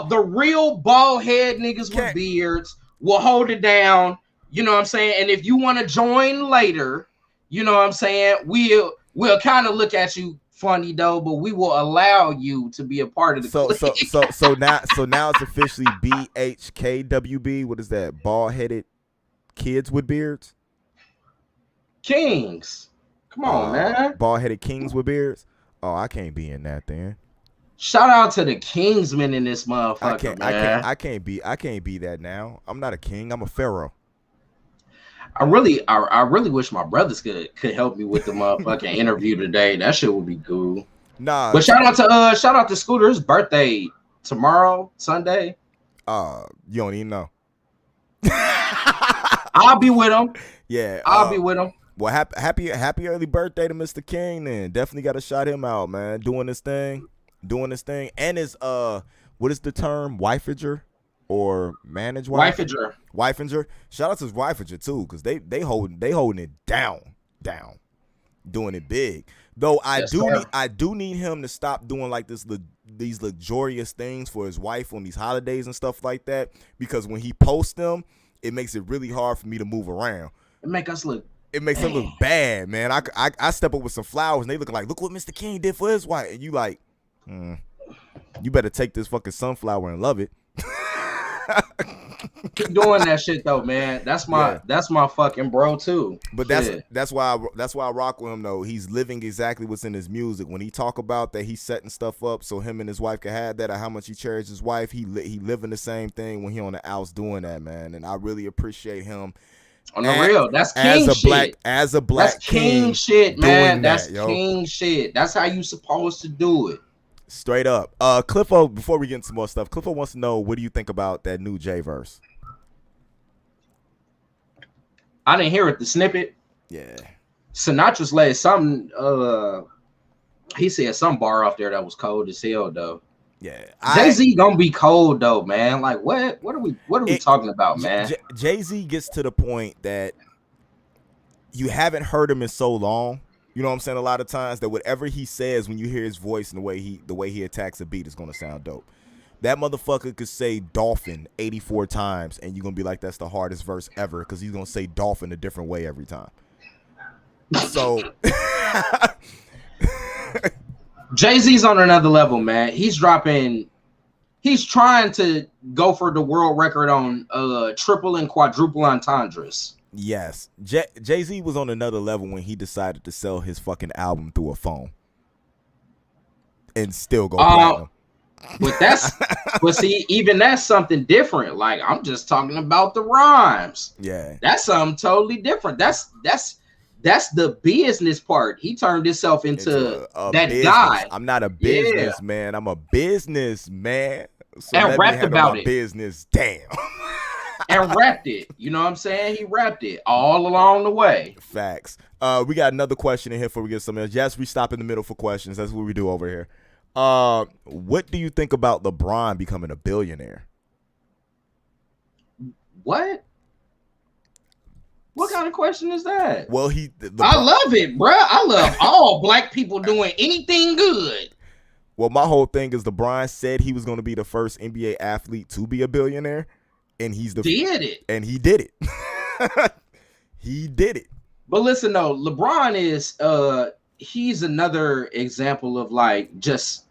The real bald head niggas with beards will hold it down. You know what I'm saying? And if you want to join later, you know what I'm saying, we'll kind of look at you funny though, but we will allow you to be a part of the so now it's officially BHKWB. What is that? Bald-headed kids with beards? Kings. Come on, man. Bald-headed kings with beards? Oh, I can't be in that then. Shout out to the Kingsmen in this motherfucker, man. I can't be that now. I'm not a king. I'm a pharaoh. I really wish my brothers could help me with the motherfucking interview today. That shit would be cool. Nah. But shout out to Scooter's birthday tomorrow, Sunday. You don't even know. I'll be with him. Yeah. I'll be with him. Well, happy early birthday to Mr. King then. Definitely got to shout him out, man. Doing this thing. And his what is the term? Wifeager or manage wife? Wifeager. Shout out to his wifeager too, because they holding it down, doing it big. Though I do need him to stop doing like these luxurious things for his wife on these holidays and stuff like that, because when he posts them, it makes it really hard for me to move around. It make us look it makes him look bad, man. I step up with some flowers and they looking like, look what Mr. King did for his wife, and you like, you better take this fucking sunflower and love it. Keep doing that shit though, man. That's my fucking bro too. But that's why I rock with him though. He's living exactly what's in his music. When he talk about that, he's setting stuff up so him and his wife can have that, or how much he cherishes his wife. He living the same thing when he on the outs doing that, man. And I really appreciate him. On the real, that's king shit. As a black that's king shit, man. That's king shit. That's how you supposed to do it. Straight up. Cliffo, before we get into more stuff, Cliffo wants to know, what do you think about that new J verse? I didn't hear it, the snippet. Yeah. Sinatra's laid something, he said some bar off there that was cold as hell though. Yeah. Jay-Z gonna be cold though, man. Like what are we talking about, man? Jay-Z gets to the point that you haven't heard him in so long. You know what I'm saying? A lot of times that whatever he says, when you hear his voice and the way he attacks a beat, is gonna sound dope. That motherfucker could say dolphin 84 times and you're gonna be like, that's the hardest verse ever, because he's gonna say dolphin a different way every time. So Jay-Z's on another level, man. He's trying to go for the world record on triple and quadruple entendres. Yes. Jay-Z was on another level when he decided to sell his fucking album through a phone and still go platinum. But see, even that's something different. Like, I'm just talking about the rhymes. Yeah. That's something totally different. That's the business part. He turned himself into that business guy. I'm not a businessman. I'm a businessman. So and rapped about it. Business, damn. And rapped it. You know what I'm saying? He rapped it all along the way. Facts. We got another question in here before we get something else. Yes, we stop in the middle for questions. That's what we do over here. What do you think about LeBron becoming a billionaire? What kind of question is that? Well, I love it, bruh. I love all black people doing anything good. Well, my whole thing is LeBron said he was going to be the first NBA athlete to be a billionaire, and he did it. He did it. But listen, though, LeBron is he's another example of like just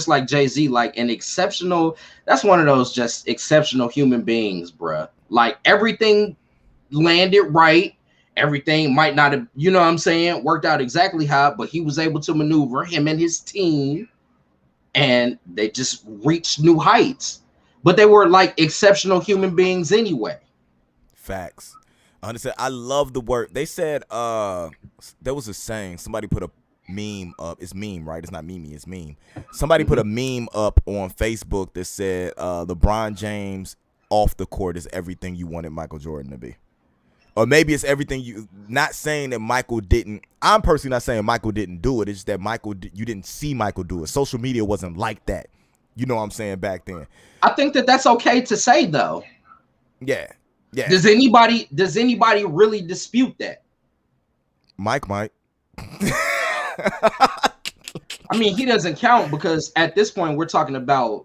like Jay-Z, like an exceptional. That's one of those just exceptional human beings, bruh. Like everything landed right. Everything might not have, you know what I'm saying, worked out exactly how, but he was able to maneuver him and his team, and they just reached new heights. But they were like exceptional human beings anyway. Facts. I love the word. They said there was a saying. Somebody put a meme up. It's meme, right? It's not meme, it's meme. Somebody put a meme up on Facebook that said LeBron James off the court is everything you wanted Michael Jordan to be. Or maybe it's everything you, not saying that Michael didn't. I'm personally not saying Michael didn't do it. It's just that you didn't see Michael do it. Social media wasn't like that. You know what I'm saying, back then. I think that's okay to say though. Yeah. Yeah. Does anybody really dispute that? Mike might. I mean, he doesn't count because at this point we're talking about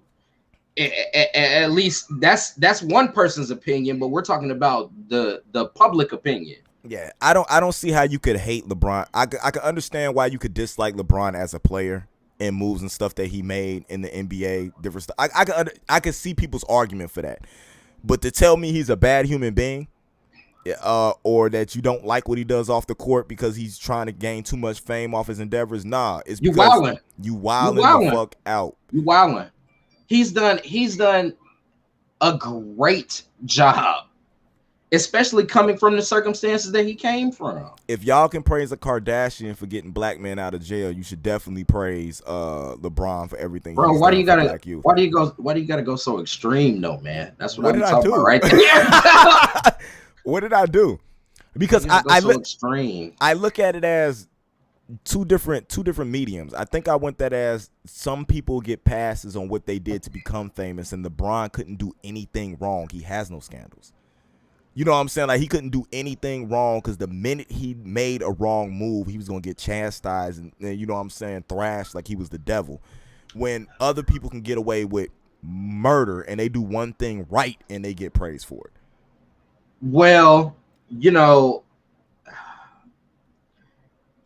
at least that's one person's opinion, but we're talking about the public opinion. Yeah, I don't see how you could hate LeBron. I can understand why you could dislike LeBron as a player and moves and stuff that he made in the NBA, different stuff. I can see people's argument for that. But to tell me he's a bad human being, or that you don't like what he does off the court because he's trying to gain too much fame off his endeavors, nah, it's because you wilding the fuck out. You wilding. He's done a great job, especially coming from the circumstances that he came from. If y'all can praise a Kardashian for getting black men out of jail, you should definitely praise LeBron for everything. Bro, why do you gotta go so extreme though, man? That's what I'm talking about right there. What did I do? Because I look at it as two different mediums. I think I went that as some people get passes on what they did to become famous, and LeBron couldn't do anything wrong. He has no scandals. You know what I'm saying? Like, he couldn't do anything wrong because the minute he made a wrong move, he was going to get chastised and, you know what I'm saying, thrashed like he was the devil. When other people can get away with murder and they do one thing right and they get praised for it. Well, you know,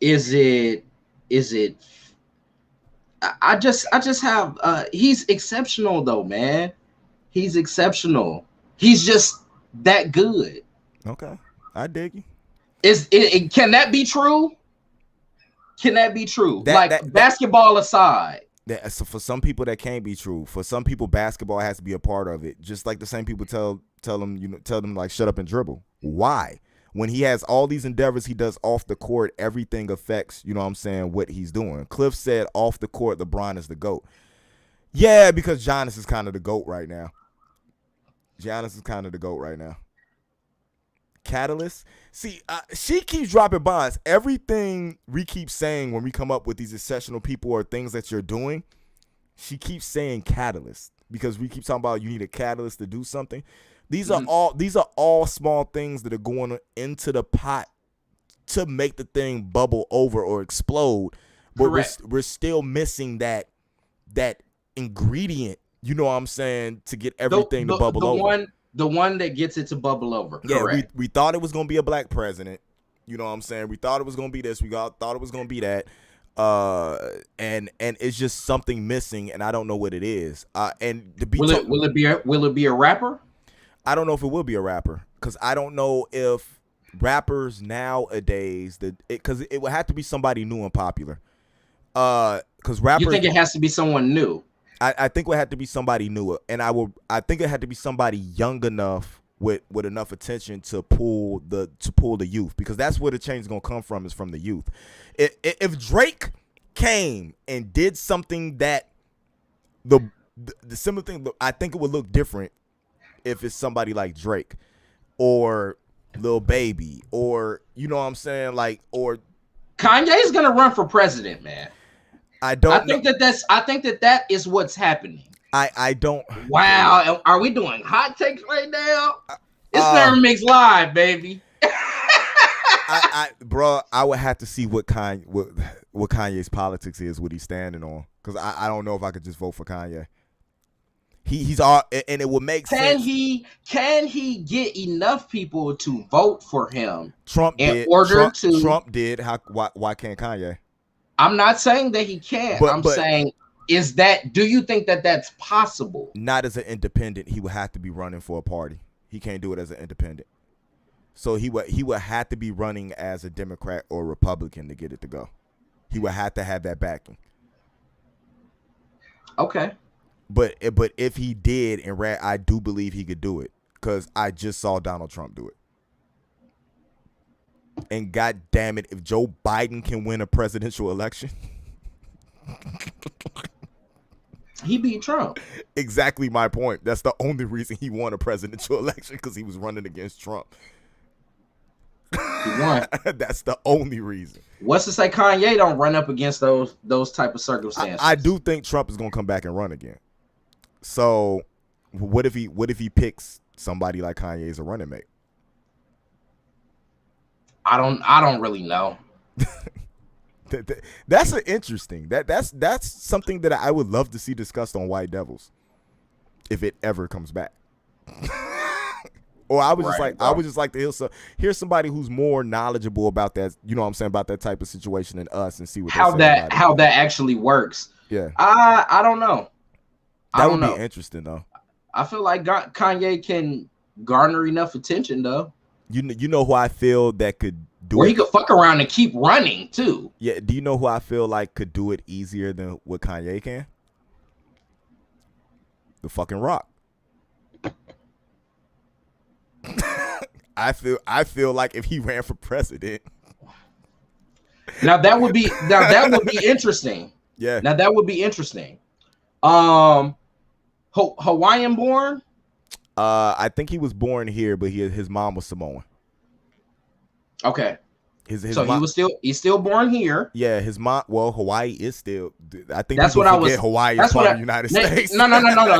Is it? Is it? I just have. He's exceptional though, man. He's exceptional. He's just that good. Okay, I dig you. Can that be true? Can that be true? That Like that that. basketball aside, So for some people that can't be true. For some people, basketball has to be a part of it. Just like the same people tell them, tell them like shut up and dribble. Why? When he has all these endeavors he does off the court, everything affects, you know what I'm saying, what he's doing. Cliff said off the court, LeBron is the GOAT. Yeah, because Giannis is kind of the GOAT right now. Giannis is kind of the GOAT right now. Catalyst. See, she keeps dropping bombs. Everything we keep saying when we come up with these exceptional people or things that you're doing, she keeps saying catalyst because we keep talking about you need a catalyst to do something. These are all small things that are going into the pot to make the thing bubble over or explode. But we're still missing that ingredient. You know what I'm saying, to get everything to bubble over. The one that gets it to bubble over. Yeah, correct. we thought it was gonna be a black president. You know what I'm saying? We thought it was gonna be this. Thought it was gonna be that. And it's just something missing, and I don't know what it is. And to be will it be a rapper? I don't know if it will be a rapper because I don't know if rappers nowadays because it would have to be somebody new and popular. Because rappers, you think it has to be someone new? I think it would have to be somebody newer, and I think it had to be somebody young enough with enough attention to pull the youth, because that's where the change is gonna come from, is from the youth. If Drake came and did something that the similar thing, I think it would look different if it's somebody like Drake or Lil Baby, or you know what I'm saying, like, or Kanye's gonna run for president, man. I think that is what's happening. I don't. Wow, are we doing hot takes right now? It's NerdMIx Live, baby. Bro, I would have to see what Kanye's politics is, what he's standing on, because I don't know if I could just vote for Kanye. He's all, and it would make sense. Can he get enough people to vote for him? Trump did. Trump did. Why can't Kanye? I'm not saying that he can't. I'm saying, do you think that that's possible? Not as an independent. He would have to be running for a party. He can't do it as an independent. So he would have to be running as a Democrat or Republican to get it to go. He would have to have that backing. Okay. But if he did, and I do believe he could do it, because I just saw Donald Trump do it. And God damn it, if Joe Biden can win a presidential election, he beat Trump. Exactly my point. That's the only reason he won a presidential election, because he was running against Trump. He won. That's the only reason. What's to say Kanye don't run up against those type of circumstances? I do think Trump is gonna come back and run again. So what if he picks somebody like Kanye as a running mate? I don't really know. That's an interesting. That's something that I would love to see discussed on White Devils, if it ever comes back. Or I would just like to hear somebody who's more knowledgeable about that. You know what I'm saying, about that type of situation than us, and see what how that actually works. Yeah, I don't know. That would be interesting though. I feel like Kanye can garner enough attention though. You know who I feel that could do where it? He could fuck around and keep running too. Yeah. Do you know who I feel like could do it easier than what Kanye can? The fucking Rock. I feel like if he ran for president. Now that would be interesting. Yeah. Now that would be interesting. Hawaiian born? I think he was born here, but his mom was Samoan. Okay. His mom, he's still born here. Yeah, his mom. Well, Hawaii is still. I think that's what I was. Hawaii is part of the United States. No.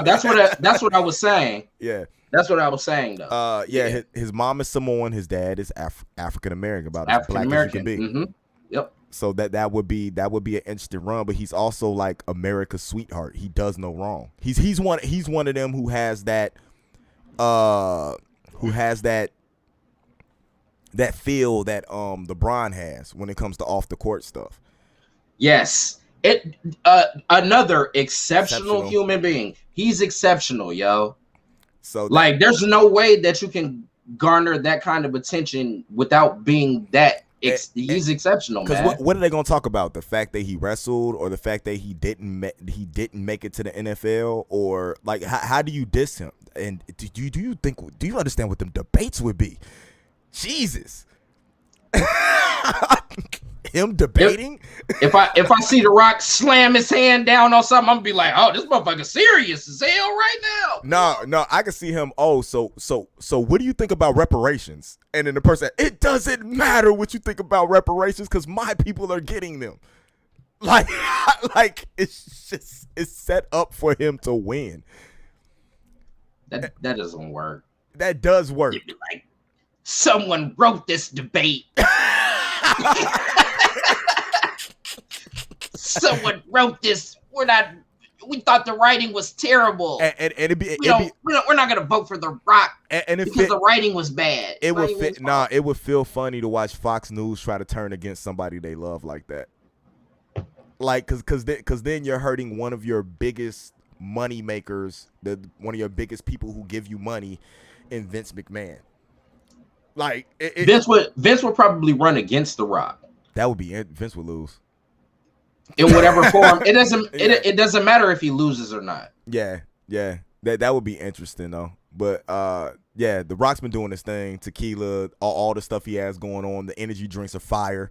That's what I was saying. Yeah. That's what I was saying though. Yeah. His mom is Samoan. His dad is African American, about as black as you can be. Mm-hmm. Yep. So that would be an interesting run, but he's also like America's sweetheart. He does no wrong. He's one of them who has that that feel that LeBron has when it comes to off the court stuff. Yes. Another exceptional human being. He's exceptional, yo. So like there's no way that you can garner that kind of attention without being that he's exceptional, man. Because what are they gonna talk about? The fact that he wrestled, or the fact that he didn't make it to the NFL, or like how do you diss him? And do you understand what them debates would be? Jesus. Him debating. If I see The Rock slam his hand down on something, I'm gonna be like, oh, this motherfucker serious as hell right now. No, I can see him. Oh, so what do you think about reparations? And then the person, it doesn't matter what you think about reparations because my people are getting them. Like it's set up for him to win. That doesn't work. That does work. You'd be like, someone wrote this debate. Someone wrote this. We thought the writing was terrible. And we're not gonna vote for The Rock because the writing was bad. It would feel funny to watch Fox News try to turn against somebody they love like that. Like, cause then you're hurting one of your biggest money makers, one of your biggest people who give you money, in Vince McMahon. Like Vince would probably run against The Rock. That would be Vince would lose. In whatever form. It doesn't matter if he loses or not. Yeah. That would be interesting though. But The Rock's been doing this thing, tequila, all the stuff he has going on. The energy drinks are fire.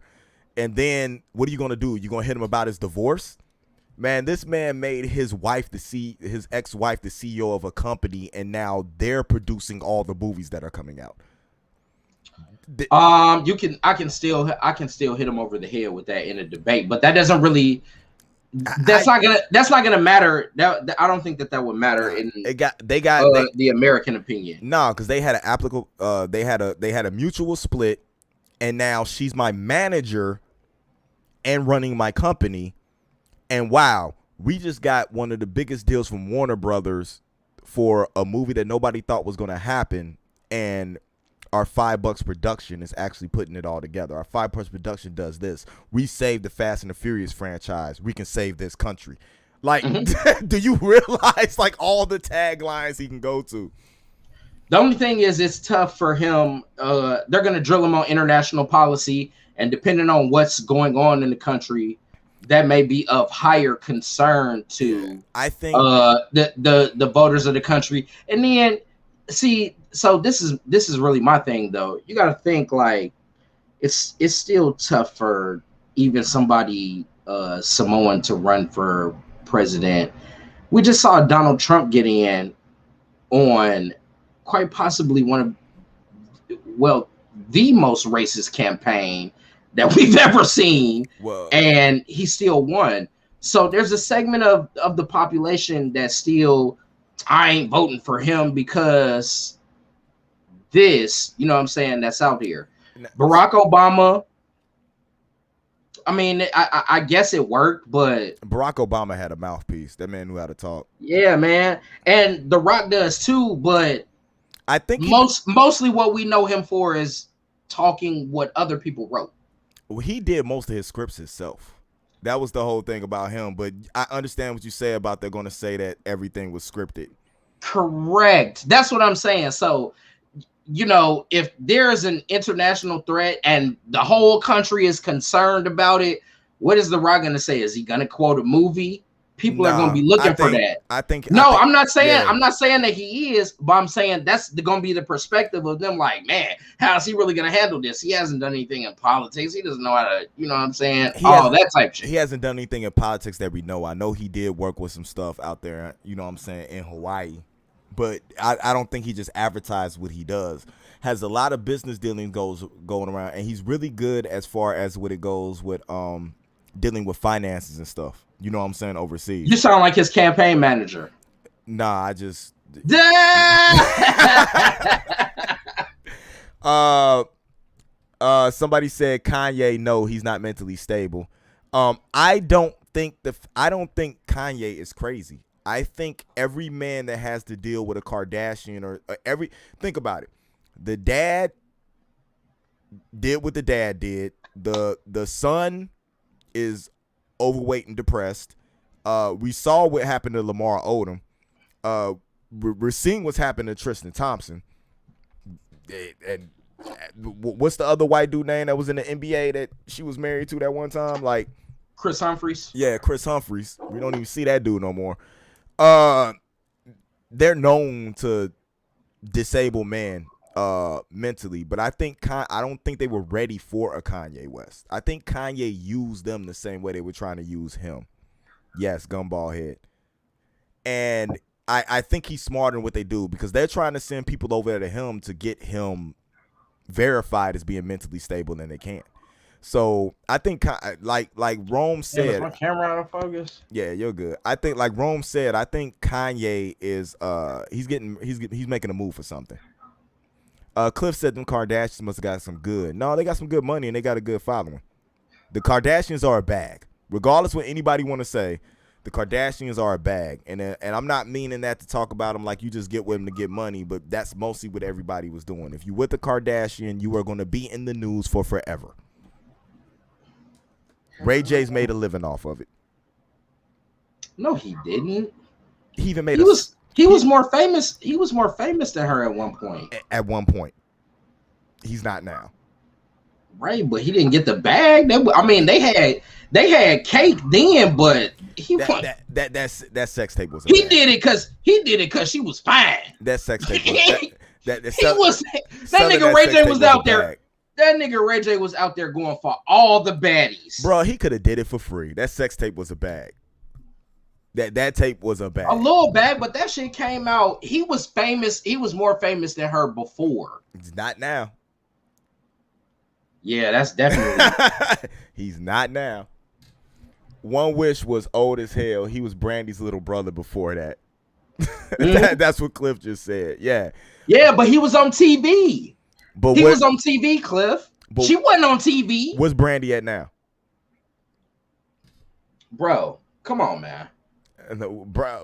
And then what are you gonna do? You gonna hit him about his divorce? Man, this man made his ex-wife the CEO of a company, and now they're producing all the movies that are coming out. I can still hit him over the head with that in a debate, but that doesn't really. That's not gonna matter. I don't think that would matter in the American opinion. No, because they had an applicable. They had a mutual split, and now she's my manager and running my company. And wow, we just got one of the biggest deals from Warner Brothers for a movie that nobody thought was going to happen, and our $5 production is actually putting it all together. Our $5 production does this. We saved the Fast and the Furious franchise. We can save this country. Like, do you realize like all the taglines he can go to? The only thing is, it's tough for him. They're going to drill him on international policy, and depending on what's going on in the country, that may be of higher concern to I think the voters of the country. And then see, so this is really my thing though. You got to think like it's still tough for even somebody Samoan to run for president. We just saw Donald Trump get in on quite possibly the most racist campaign that we've ever seen. Whoa. And he still won. So there's a segment of the population that still, I ain't voting for him because this, you know what I'm saying, that's out here. Barack Obama, I mean, I guess it worked, but Barack Obama had a mouthpiece. That man knew how to talk. Yeah, man. And The Rock does too, but I think mostly what we know him for is talking what other people wrote. Well, he did most of his scripts himself. That was the whole thing about him. But I understand what you say about they're going to say that everything was scripted. Correct. That's what I'm saying. So, you know, if there's an international threat and the whole country is concerned about it, what is The Rock going to say? Is he going to quote a movie? People are going to be looking for that. I'm not saying that he is, but I'm saying that's going to be the perspective of them. Like, man, how is he really going to handle this? He hasn't done anything in politics. He doesn't know how to, you know what I'm saying? That type shit. He hasn't done anything in politics that we know. I know he did work with some stuff out there, you know what I'm saying, in Hawaii. But I don't think he just advertised what he does. Has a lot of business dealings going around, and he's really good as far as what it goes with dealing with finances and stuff. You know what I'm saying, overseas. You sound like his campaign manager. Nah, I just somebody said Kanye, no, he's not mentally stable. I don't think Kanye is crazy. I think every man that has to deal with a Kardashian or think about it. The dad did what the dad did. The son is overweight and depressed. We saw what happened to Lamar Odom. We're seeing what's happened to Tristan Thompson. And what's the other white dude name that was in the NBA that she was married to that one time? Like Chris Humphries. Yeah, Chris Humphries. We don't even see that dude no more. They're known to disable men mentally, but I don't think they were ready for a Kanye West. I think Kanye used them the same way they were trying to use him. Yes, gumball head. And I think he's smarter in what they do because they're trying to send people over there to him to get him verified as being mentally stable, and they can't. So I think like Rome said, is my camera out of focus? Yeah, you're good. I think like Rome said, I think Kanye is he's making a move for something. Cliff said them Kardashians must have got some good. No, they got some good money and they got a good following. The Kardashians are a bag. Regardless what anybody want to say, the Kardashians are a bag. And I'm not meaning that to talk about them like you just get with them to get money, but that's mostly what everybody was doing. If you with the Kardashian, you are going to be in the news for forever. Ray J's made a living off of it. No, he didn't. He even made He was more famous. He was more famous than her at one point. At one point. He's not now. Right, but he didn't get the bag. They had cake then, but that sex tape was. He did it because she was fine. That sex tape was. That nigga Ray J was out there. That nigga Ray J was out there going for all the baddies. Bro, he could have did it for free. That sex tape was a bag. That tape was a bag. A little bag, but that shit came out. He was famous. He was more famous than her before. He's not now. Yeah, that's definitely. He's not now. One Wish was old as hell. He was Brandy's little brother before that. That's what Cliff just said. Yeah. Yeah, but he was on TV. But he was on TV, Cliff. She wasn't on TV. What's Brandy at now? Bro, come on, man.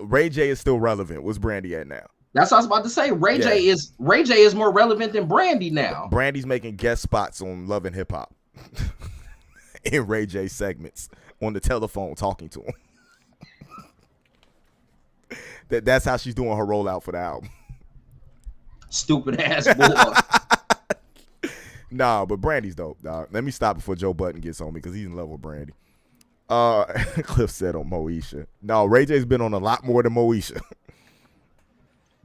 Ray J is still relevant. What's Brandy at now? That's what I was about to say. Ray J is more relevant than Brandy now. Brandy's making guest spots on Love and Hip Hop in Ray J segments on the telephone talking to him. That's how she's doing her rollout for the album. Stupid ass boy. Nah, but Brandy's dope, dog. Let me stop before Joe Budden gets on me because he's in love with Brandy. Cliff said on Moesha. No, Ray J's been on a lot more than Moesha.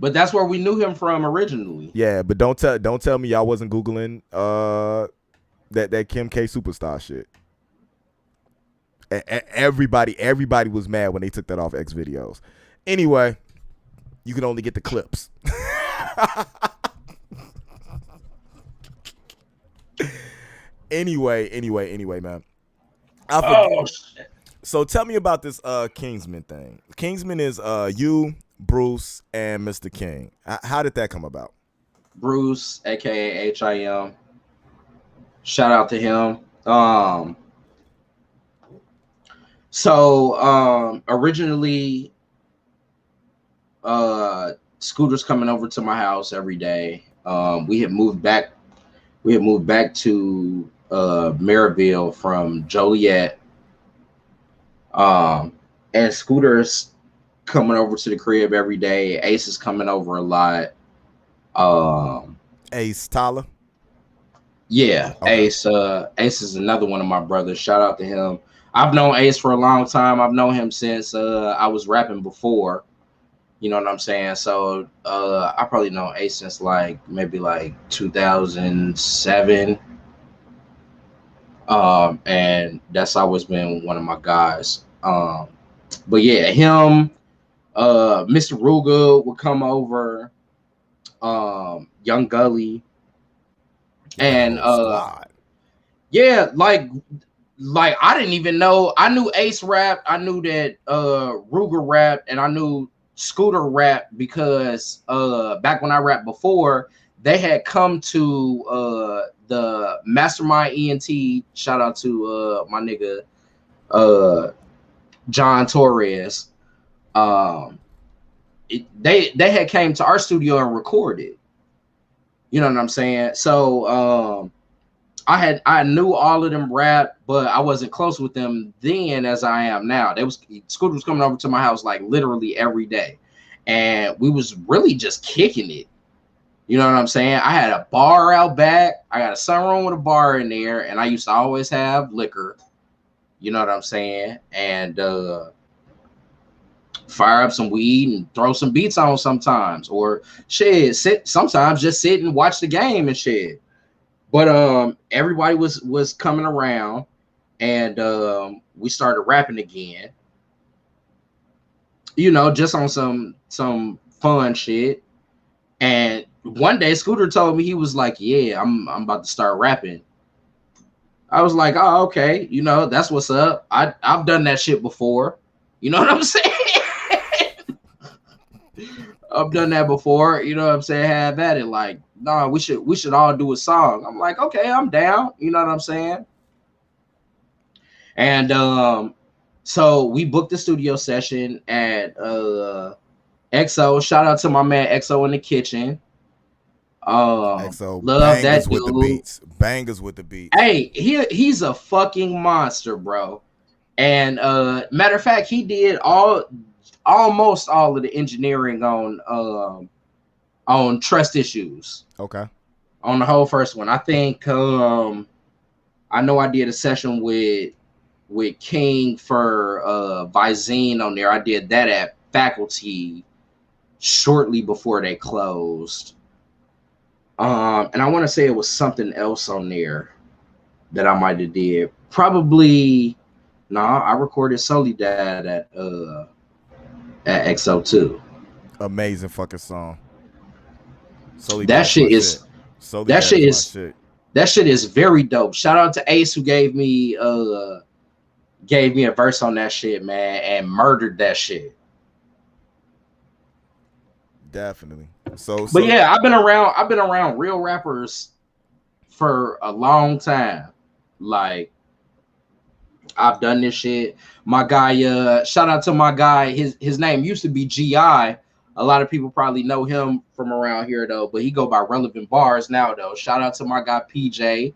But that's where we knew him from originally. Yeah, but don't tell me y'all wasn't Googling that Kim K superstar shit. Everybody was mad when they took that off X videos. Anyway, you can only get the clips. Anyway, man. Shit. So tell me about this Kingsman thing. Kingsman is you, Bruce, and Mr. King. How did that come about? Bruce, aka HIM. Shout out to him. Originally, Scooter's coming over to my house every day. We had moved back to Maryville from Joliet. And Scooter's coming over to the crib every day. Ace is coming over a lot. Ace Tyler? Yeah, okay. Ace is another one of my brothers. Shout out to him. I've known Ace for a long time. I've known him since I was rapping before. You know what I'm saying? So I probably know Ace since maybe 2007. And that's always been one of my guys. But yeah, him, Mr. Ruga would come over, Young Gully, and yeah, like I didn't even know. I knew Ace rap, I knew that Ruger rap, and I knew Scooter rap because back when I rapped before, they had come to the Mastermind ENT. Shout out to my nigga John Torres. They had came to our studio and recorded. You know what I'm saying? So I knew all of them rap, but I wasn't close with them then as I am now. Scooter was coming over to my house like literally every day, and we was really just kicking it. You know what I'm saying? I had a bar out back. I got a sunroom with a bar in there, and I used to always have liquor. You know what I'm saying? And fire up some weed and throw some beats on sometimes, or shit, sometimes just sit and watch the game and shit. But everybody was coming around, and we started rapping again. You know, just on some fun shit. And one day Scooter told me, he was like, "Yeah, I'm about to start rapping." I was like, "Oh, okay. You know, that's what's up. I've done that shit before. You know what I'm saying?" I've done that before, you know what I'm saying? Have at it. Like, no, we should all do a song. I'm like, okay, I'm down. You know what I'm saying? And so we booked the studio session at XO. Shout out to my man XO in the kitchen. XO Love that bangers with the dude. beats. Bangers with the beats. Hey, he's a fucking monster, bro. And matter of fact, he did almost all of the engineering on Trust Issues. Okay. On the whole first one. I think I know I did a session with King for Visine on there. I did that at Faculty shortly before they closed. And I want to say it was something else on there that I might have did. Probably I recorded solely that at XO too. Amazing fucking song. Solely that shit is that shit is shit. That shit is very dope. Shout out to Ace who gave me a verse on that shit, man, and murdered that shit. Definitely. So But yeah, I've been around real rappers for a long time. Like, I've done this shit. My guy, shout out to my guy. His name used to be GI. A lot of people probably know him from around here though, but he go by Relevant Bars now though. Shout out to my guy PJ.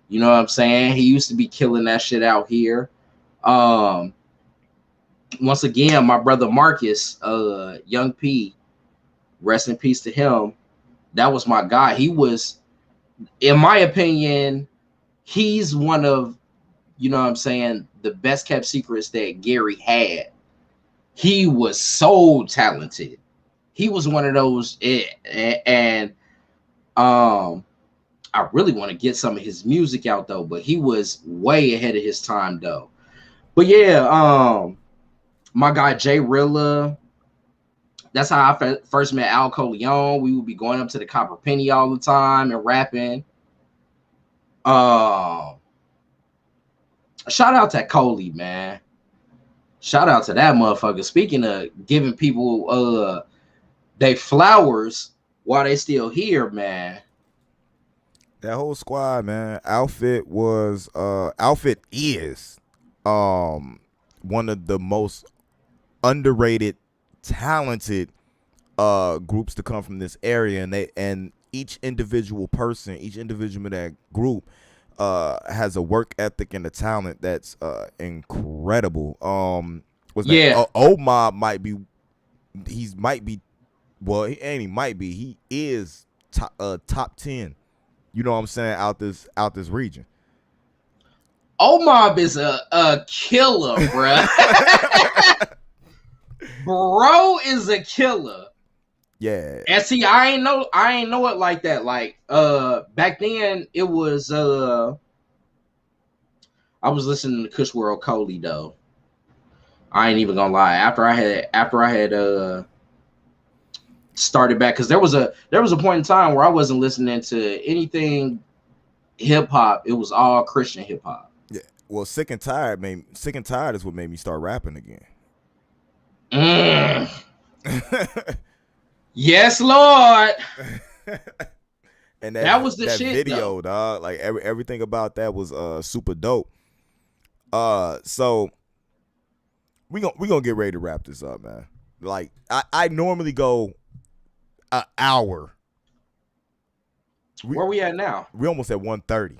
You know what I'm saying? He used to be killing that shit out here. Once again, my brother Marcus, Young P, rest in peace to him. That was my guy. He was, in my opinion, he's one of, you know what I'm saying, the best kept secrets that Gary had. He was so talented. He was one of those, and I really want to get some of his music out though, but he was way ahead of his time though. But yeah, my guy Jay Rilla, that's how I first met Al Coleon. We would be going up to the Copper Penny all the time and rapping. Shout out to Coley, man. Shout out to that motherfucker. Speaking of giving people they flowers while they still here, man. That whole squad, man. Outfit is one of the most underrated, talented groups to come from this area, and each individual person, each individual in that group has a work ethic and a talent that's incredible. Omar might be he is top 10. You know what I'm saying, out this region. Omar is a killer, bro. Bro is a killer. Yeah. And see, I ain't know it like that. Like back then it was I was listening to Kush World Coley though. I ain't even gonna lie. After I had started back, because there was a point in time where I wasn't listening to anything hip hop. It was all Christian hip hop. Yeah. Well, Sick and Tired is what made me start rapping again. Yes, Lord. And that was the that shit, video, though. dog. Like everything about that was super dope. So we gonna get ready to wrap this up, man. Like I normally go an hour. Where we at now? We almost at 1:30.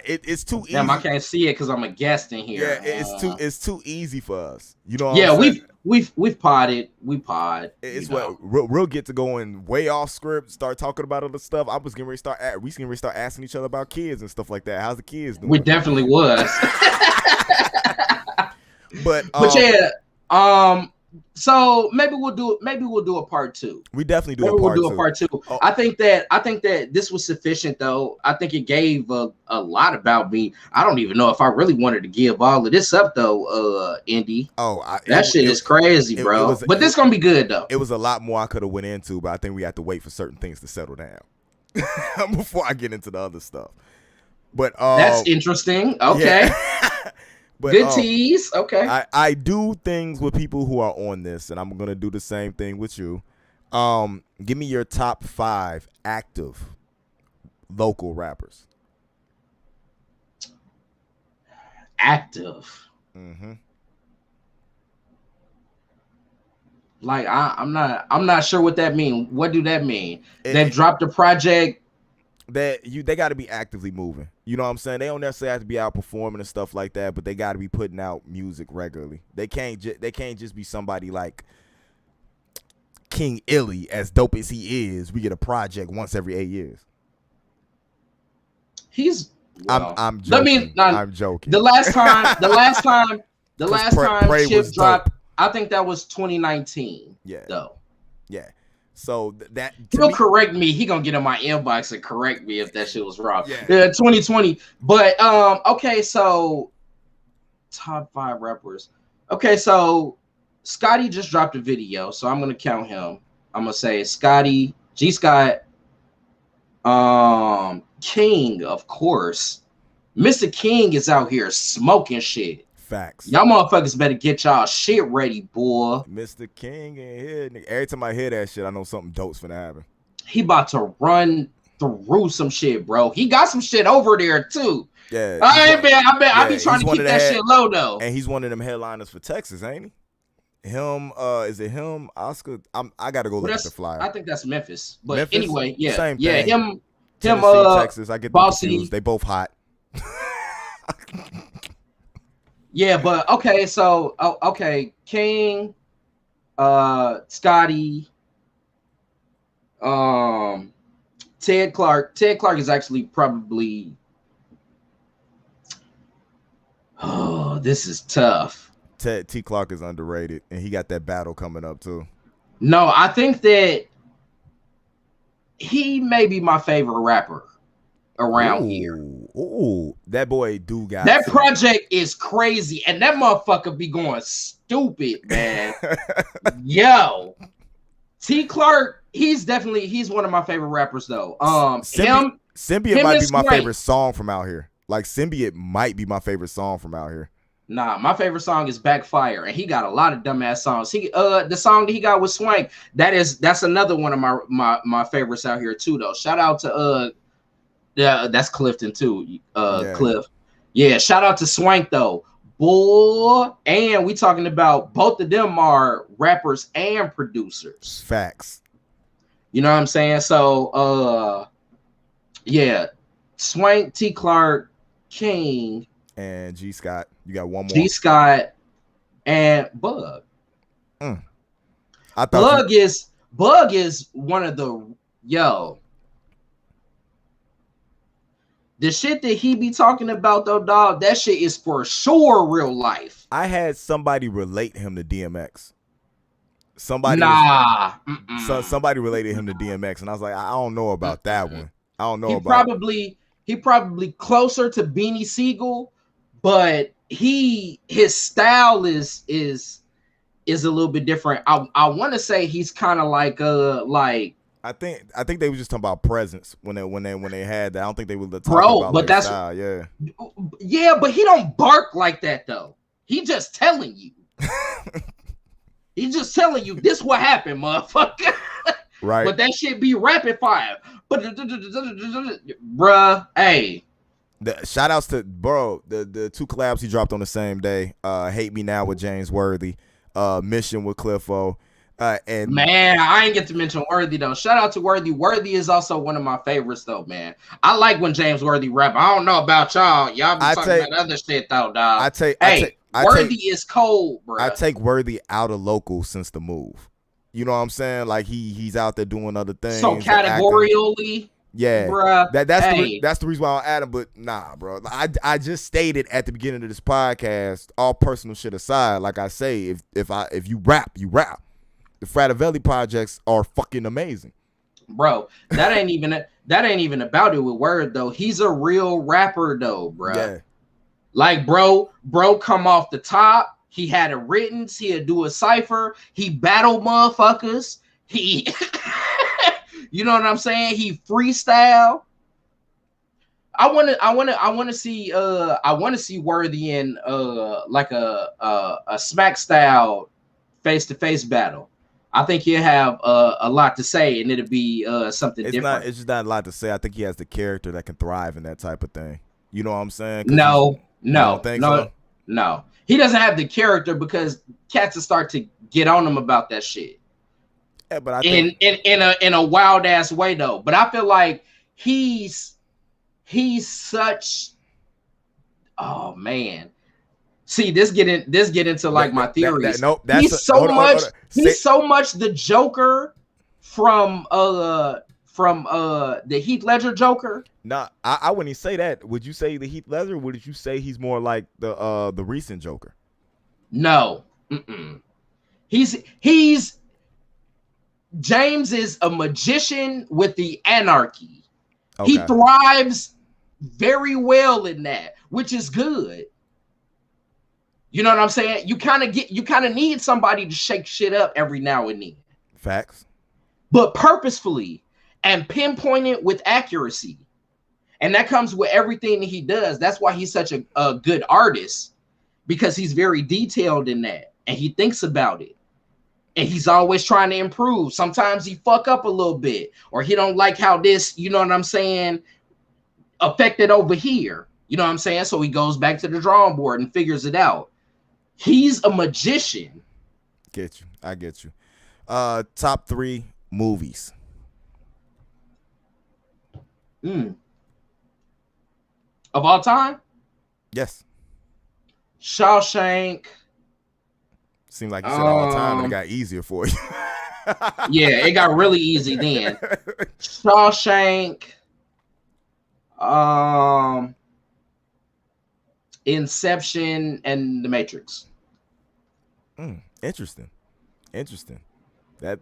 It's too easy. Damn, I can't see it because I'm a guest in here. Yeah, it's too easy for us. You know what yeah, I'm saying? we've podded. We pod. It's what we'll get to going way off script, start talking about other stuff. I was getting ready to start asking each other about kids and stuff like that. How's the kids doing? We definitely was. but yeah, so maybe we'll do a part 2. We definitely do. We'll do a part 2. Oh. I think that this was sufficient though. I think it gave a lot about me. I don't even know if I really wanted to give all of this up though, Indy. That shit is crazy, bro. But this gonna be good though. It was a lot more I could have went into, but I think we have to wait for certain things to settle down before I get into the other stuff. But that's interesting. Okay. Yeah. But, good tease. Okay. I do things with people who are on this, and I'm gonna do the same thing with you. Give me your top 5 active local rappers. Active. Mm-hmm. Like I'm not sure what that means. What do that mean? They've dropped a project. They got to be actively moving. You know what I'm saying? They don't necessarily have to be out performing and stuff like that, but they got to be putting out music regularly. They can't just be somebody like King Illy, as dope as he is. We get a project once every 8 years. I'm joking. I'm joking. The last time Chip dropped, dope. I think that was 2019. Yeah. Though. Yeah. So that he'll correct me. He gonna get in my inbox and correct me if that shit was wrong. Yeah. 2020. But okay, so top 5 rappers. Okay, so Scotty just dropped a video, so I'm gonna count him. I'm gonna say Scotty, G Scott, King, of course. Mr. King is out here smoking shit. Facts. Y'all motherfuckers better get y'all shit ready, boy. Mr. King in here. Every time I hear that shit, I know something dope's finna happen. He about to run through some shit, bro. He got some shit over there too. Yeah. I be trying to keep that shit low though. And he's one of them headliners for Texas, ain't he? Him, is it him? Oscar? I gotta go look at the flyer. I think that's Memphis. But Memphis? Anyway, yeah. Same yeah, thing. him, Tennessee, Texas. I get them Bossy. confused. They both hot. Yeah, but okay, so okay, King, Scotty, Ted Clark. Ted Clark is actually probably. Oh, this is tough. T. Clark is underrated, and he got that battle coming up too. No, I think that he may be my favorite rapper around here. Ooh, that boy do got that project is crazy, and that motherfucker be going stupid, man. Yo, T. Clark, he's one of my favorite rappers though. Symbiote might be my favorite song from out here. Like Symbiote might be my favorite song from out here. Nah, my favorite song is Backfire, and he got a lot of dumbass songs. The song that he got with Swank, that's another one of my favorites out here too though. Shout out to that's Clifton too. Yeah. Cliff. Yeah, shout out to Swank though. Boy, and we talking about both of them are rappers and producers. Facts. You know what I'm saying? So yeah. Swank, T. Clark, King, and G Scott. You got one more. G Scott and Bug. Bug is one of the the shit that he be talking about though, dog, that shit is for sure real life. I had somebody relate him to DMX. Somebody related him to DMX, and I was like, I don't know about that one. I don't know He probably closer to Beanie Siegel, but his style is a little bit different. I want to say he's kind of like I think they were just talking about presence when they had that. I don't think they were talking about but that's style. Yeah, but he don't bark like that though. He just telling you. He's just telling you this what happened, motherfucker. Right. But that shit be rapid fire. But bruh, hey. The shout outs to the 2 collabs he dropped on the same day. Hate Me Now with James Worthy. Mission with Cliffo. And Man, I ain't get to mention Worthy though. Shout out to Worthy. Worthy is also one of my favorites though, man. I like when James Worthy rap. I don't know about y'all. Y'all be talking about other shit though, dog. Worthy is cold, bro. I take Worthy out of local since the move. You know what I'm saying? Like he's out there doing other things. So categorially. Yeah, bruh, that's the reason why I add him. But nah, bro. I just stated at the beginning of this podcast, all personal shit aside, like I say, if you rap, you rap. The Frativelli projects are fucking amazing, bro. That ain't even about it with Word though. He's a real rapper though, bro. Yeah. Like bro come off the top. He had it written. He'd do a cipher. He battle motherfuckers. He, you know what I'm saying? He freestyle. I want to see Worthy in like a smack style face-to-face battle. I think he'll have a lot to say, and it'll be something different. It's just not a lot to say. I think he has the character that can thrive in that type of thing. You know what I'm saying? No. So? He doesn't have the character because cats will start to get on him about that shit. Yeah, but I think in a wild ass way though. But I feel like he's such. Oh man. See, this get into like my theories. He's so much the Joker from the Heath Ledger Joker. Nah, I wouldn't even say that. Would you say the Heath Ledger? Or would you say he's more like the recent Joker? No, he's James is a magician with the anarchy. Okay. He thrives very well in that, which is good. You know what I'm saying? You kind of need somebody to shake shit up every now and then. Facts. But purposefully and pinpoint it with accuracy. And that comes with everything that he does. That's why he's such a good artist, because he's very detailed in that and he thinks about it. And he's always trying to improve. Sometimes he fuck up a little bit, or he don't like how this, you know what I'm saying, affected over here. You know what I'm saying? So he goes back to the drawing board and figures it out. He's a magician. I get you. Top 3 movies. Of all time? Yes. Shawshank. Seemed like you said all time and it got easier for you. Yeah, it got really easy then. Shawshank. Inception and The Matrix. Interesting. That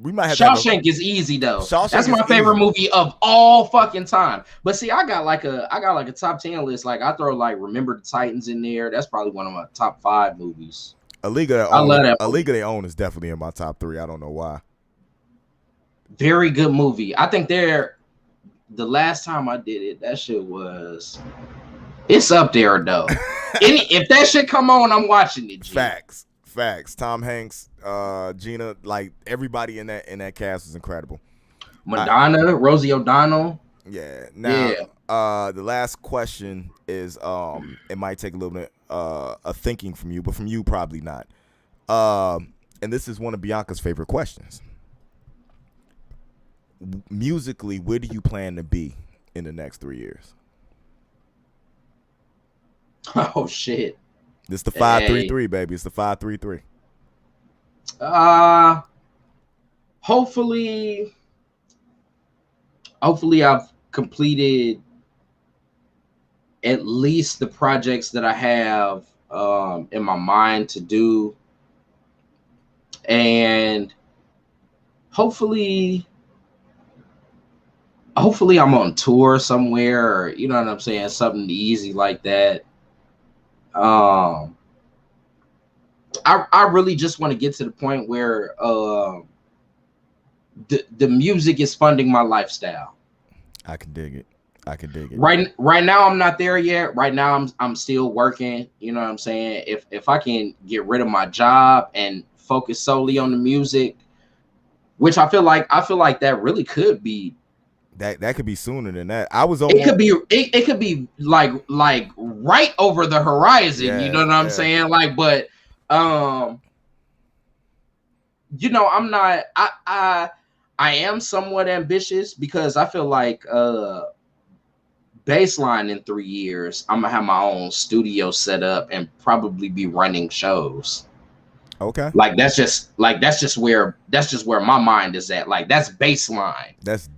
we might have. Shawshank is easy though. That's my favorite movie of all fucking time. But see, I got like a top 10 list. Like I throw like Remember the Titans in there. That's probably one of my top 5 movies. I love that. A League of Their Own is definitely in my top 3. I don't know why. Very good movie. I think the last time I did it, that shit was. It's up there though. If that shit come on, I'm watching it. G. Facts. Tom Hanks, Gina, like everybody in that cast is incredible. Madonna, Rosie O'Donnell. Yeah. Now, the last question is, it might take a little bit of thinking from you, but from you probably not. And this is one of Bianca's favorite questions. Musically, where do you plan to be in the next 3 years? Oh shit! This the 5-3-3, baby. It's the 5-3-3. Hopefully I've completed at least the projects that I have in my mind to do, and hopefully I'm on tour somewhere, or you know what I'm saying, something easy like that. I really just want to get to the point where the music is funding my lifestyle. I can dig it. Right now I'm not there yet. Right now I'm still working. You know what I'm saying? If I can get rid of my job and focus solely on the music, which I feel like that really could be. That could be sooner than that. It could be like right over the horizon. Yeah, you know what I'm saying? Like, but I'm not. I am somewhat ambitious because I feel like baseline in 3 years, I'm gonna have my own studio set up and probably be running shows. Okay. Like that's just where my mind is at. Like that's baseline. That's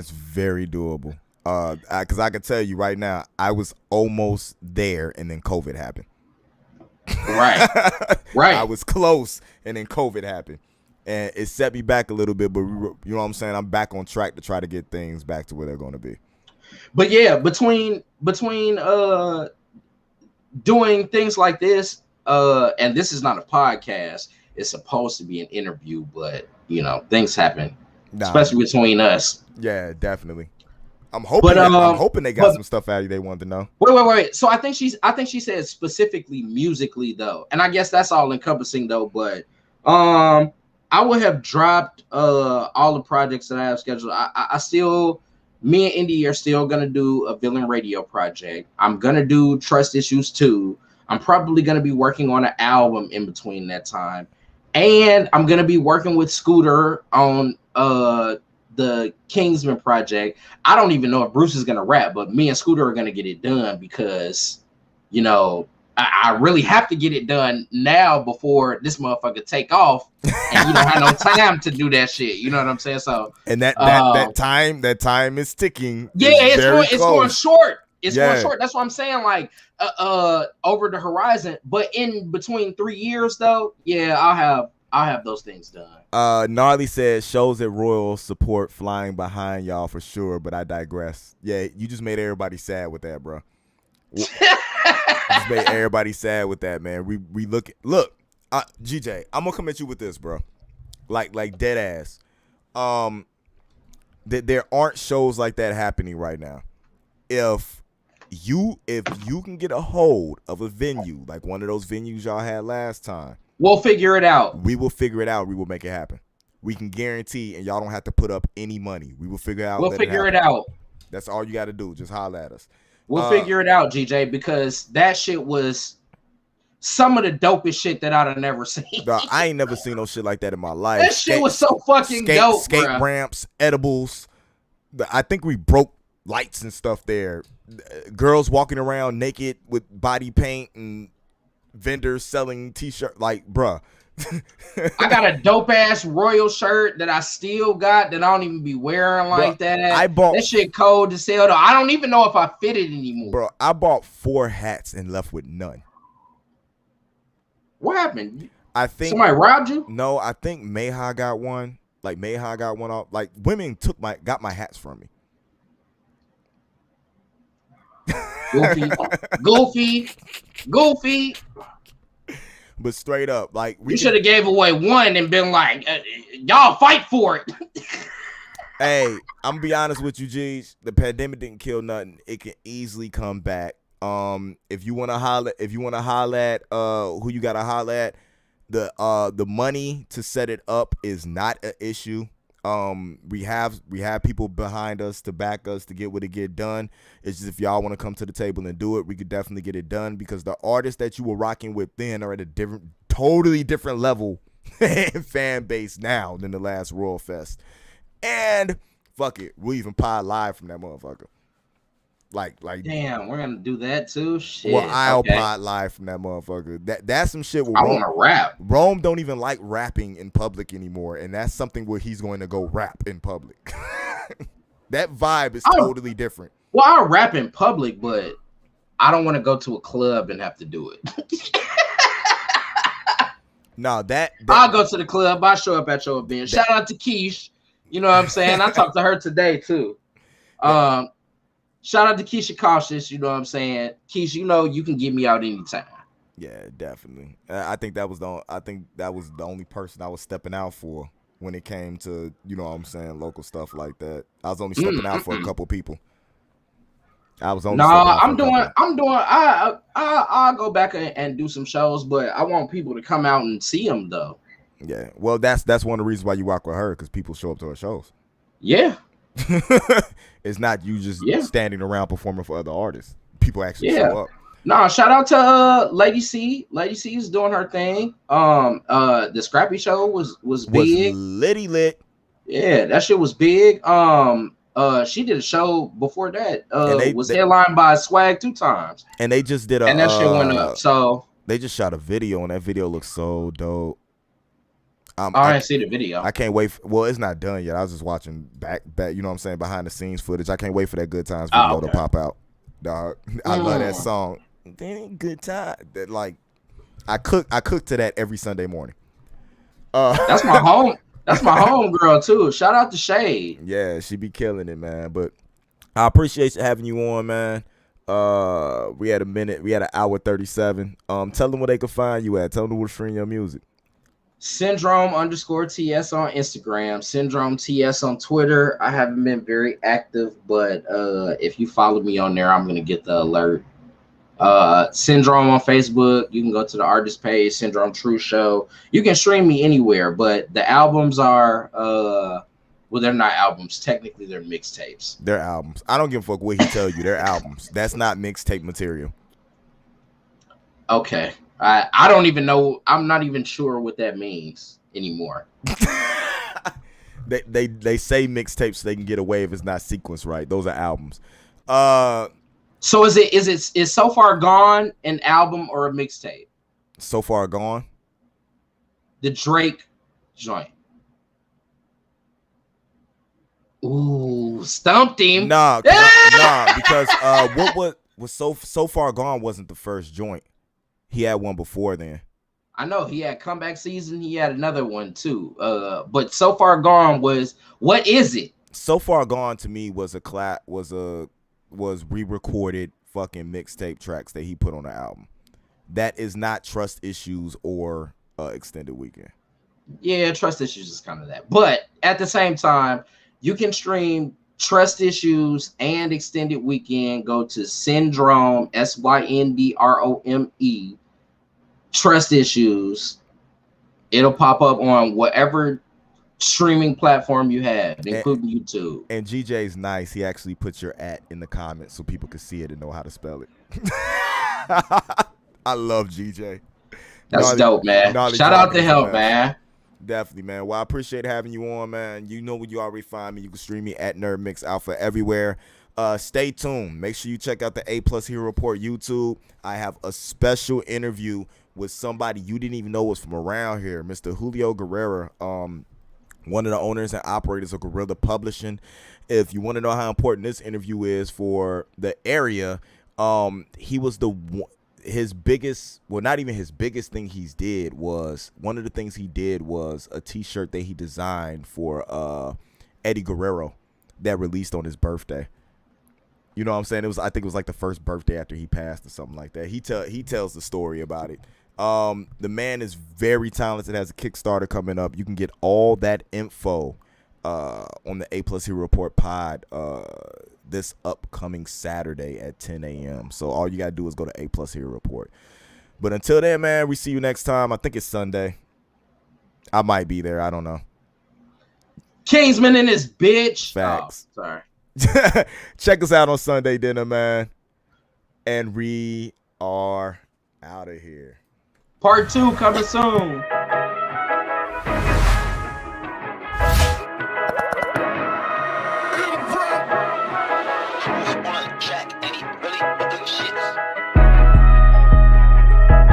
very doable. Because I can tell you right now, I was almost there, and then COVID happened. Right. I was close, and then COVID happened, and it set me back a little bit. But you know what I'm saying? I'm back on track to try to get things back to where they're going to be. But yeah, between doing things like this, and this is not a podcast. It's supposed to be an interview, but things happen, especially between us. Yeah, definitely. I'm hoping they got some stuff out of you they wanted to know. Wait. So I think she said specifically musically though, and I guess that's all encompassing though. But I would have dropped all the projects that I have scheduled. I still, me and Indy are still gonna do a villain radio project. I'm gonna do Trust Issues 2. I'm probably gonna be working on an album in between that time, and I'm gonna be working with Scooter on the Kingsman project. I don't even know if Bruce is gonna rap, but me and Scooter are gonna get it done because, I really have to get it done now before this motherfucker take off, and you don't have no time to do that shit. You know what I'm saying? So and that time is ticking. Yeah, it's going short. It's going short. That's what I'm saying. Like over the horizon, but in between 3 years though, yeah, I'll have those things done. Gnarly said shows at Royal support flying behind y'all for sure, but I digress. Yeah, you just made everybody sad with that, bro. You just made everybody sad with that, man. We look, GJ, I'm gonna come at you with this, bro. Like dead ass. There aren't shows like that happening right now. If you can get a hold of a venue like one of those venues y'all had last time, we'll figure it out. We will figure it out. We will make it happen. We can guarantee, and y'all don't have to put up any money. We will figure out. We'll figure it out. That's all you got to do. Just holler at us. We'll figure it out, GJ, because that shit was some of the dopest shit that I'd have never seen. Dog, I ain't never seen no shit like that in my life. That shit was so fucking dope, skate bruh. ramps, edibles. I think we broke lights and stuff there. Girls walking around naked with body paint and vendors selling t-shirts. Like, bruh. I got a dope ass Royal shirt that I still got that I don't even be wearing like that. I bought that shit cold to sell though. I don't even know if I fit it anymore. Bro, I bought 4 hats and left with none. What happened? I think somebody robbed you? No, I think Mayha got one. Like Mayha got one off. Like women got my hats from me. Goofy. But straight up, like you should have gave away one and been like, y'all fight for it. Hey, I'm gonna be honest with you, G's. The pandemic didn't kill nothing. It can easily come back. If you wanna holler at who you gotta holler at, the money to set it up is not an issue. We have people behind us to back us to get what it get done. It's just if y'all want to come to the table and do it, we could definitely get it done because the artists that you were rocking with then are at a totally different level and fan base now than the last Royal Fest. And fuck it, we'll even pod live from that motherfucker. Like damn, we're gonna do that too. Shit. Well, I'll pod live from that motherfucker. That's some shit. I want to rap. Rome don't even like rapping in public anymore, and that's something where he's going to go rap in public. That vibe is totally different. Well, I'll rap in public, but I don't want to go to a club and have to do it. No, that I'll go to the club. I'll show up at your event. Shout out to Keish. You know what I'm saying? I talked to her today too. Shout out to Keisha Cautious, you know what I'm saying? Keisha, you can get me out anytime. Yeah, definitely. I think that was the only person I was stepping out for when it came to, you know what I'm saying, local stuff like that. I was only stepping out for a couple people. I'll go back and do some shows, but I want people to come out and see them though. Yeah. Well, that's one of the reasons why you rock with her, because people show up to her shows. Yeah. It's not you just standing around performing for other artists. People actually show up. Nah, shout out to Lady C. Lady C is doing her thing. The Scrappy Show was Was big. litty lit. Yeah, that shit was big. She did a show before that. And Was headlined by Swag 2 times. And they just did and that shit went up. So they just shot a video, and that video looks so dope. I didn't see the video. I can't wait. Well, it's not done yet. I was just watching back. You know what I'm saying? Behind the scenes footage. I can't wait for that Good Times video to pop out. Dog, I love that song. Good time. That like, I cook to that every Sunday morning. That's my home. That's my home girl too. Shout out to Shade. Yeah, she be killing it, man. But I appreciate having you on, man. We had a minute. We had an hour 37. Tell them where they can find you at. Tell them where to stream your music. Syndrome_TS on Instagram, Syndrome TS on Twitter. I haven't been very active, but if you follow me on there, I'm gonna get the alert. Syndrome on Facebook. You can go to the artist page, Syndrome True Show. You can stream me anywhere, but the albums are well, they're not albums. Technically, they're mixtapes. They're albums. I don't give a fuck what he tell you. They're albums. That's not mixtape material. Okay. I don't even know. I'm not even sure what that means anymore. They say mixtapes so they can get away if it's not sequenced right. Those are albums. So is So Far Gone an album or a mixtape? So Far Gone? The Drake joint. Ooh, stumped him. Nah, because what was So Far Gone wasn't the first joint. He had one before then. I know he had Comeback Season. He had another one too. But So Far Gone was, what is it? So Far Gone to me was re-recorded fucking mixtape tracks that he put on the album. That is not Trust Issues or Extended Weekend. Yeah, Trust Issues is kind of that. But at the same time, you can stream Trust Issues and Extended Weekend. Go to Syndrome, SYNDROME, Trust Issues. It'll pop up on whatever streaming platform you have, including YouTube. And GJ's nice. He actually puts your @ in the comments so people can see it and know how to spell it. I love GJ. That's dope, man. Shout out to him, man. Definitely, man. Well, I appreciate having you on, man. You know where you already find me. You can stream me at NerdMIx Alpha everywhere. Stay tuned. Make sure you check out the A+ Hero Report YouTube. I have a special interview with somebody you didn't even know was from around here, Mr. Julio Guerrera, one of the owners and operators of Guerrilla Publishing. If you want to know how important this interview is for the area, he was his biggest, well, not even his biggest thing one of the things he did was a t-shirt that he designed for Eddie Guerrero that released on his birthday. You know what I'm saying? I think it was like the first birthday after he passed or something like that. He tells the story about it. The man is very talented, has a Kickstarter coming up. You can get all that info on the A+ Hero Report pod this upcoming Saturday at 10 a.m. So all you got to do is go to A+ Hero Report. But until then, man, we see you next time. I think it's Sunday. I might be there. I don't know. Kingsman in this bitch. Facts. Oh, sorry. Check us out on Sunday dinner, man. And we are out of here. Part 2 coming soon.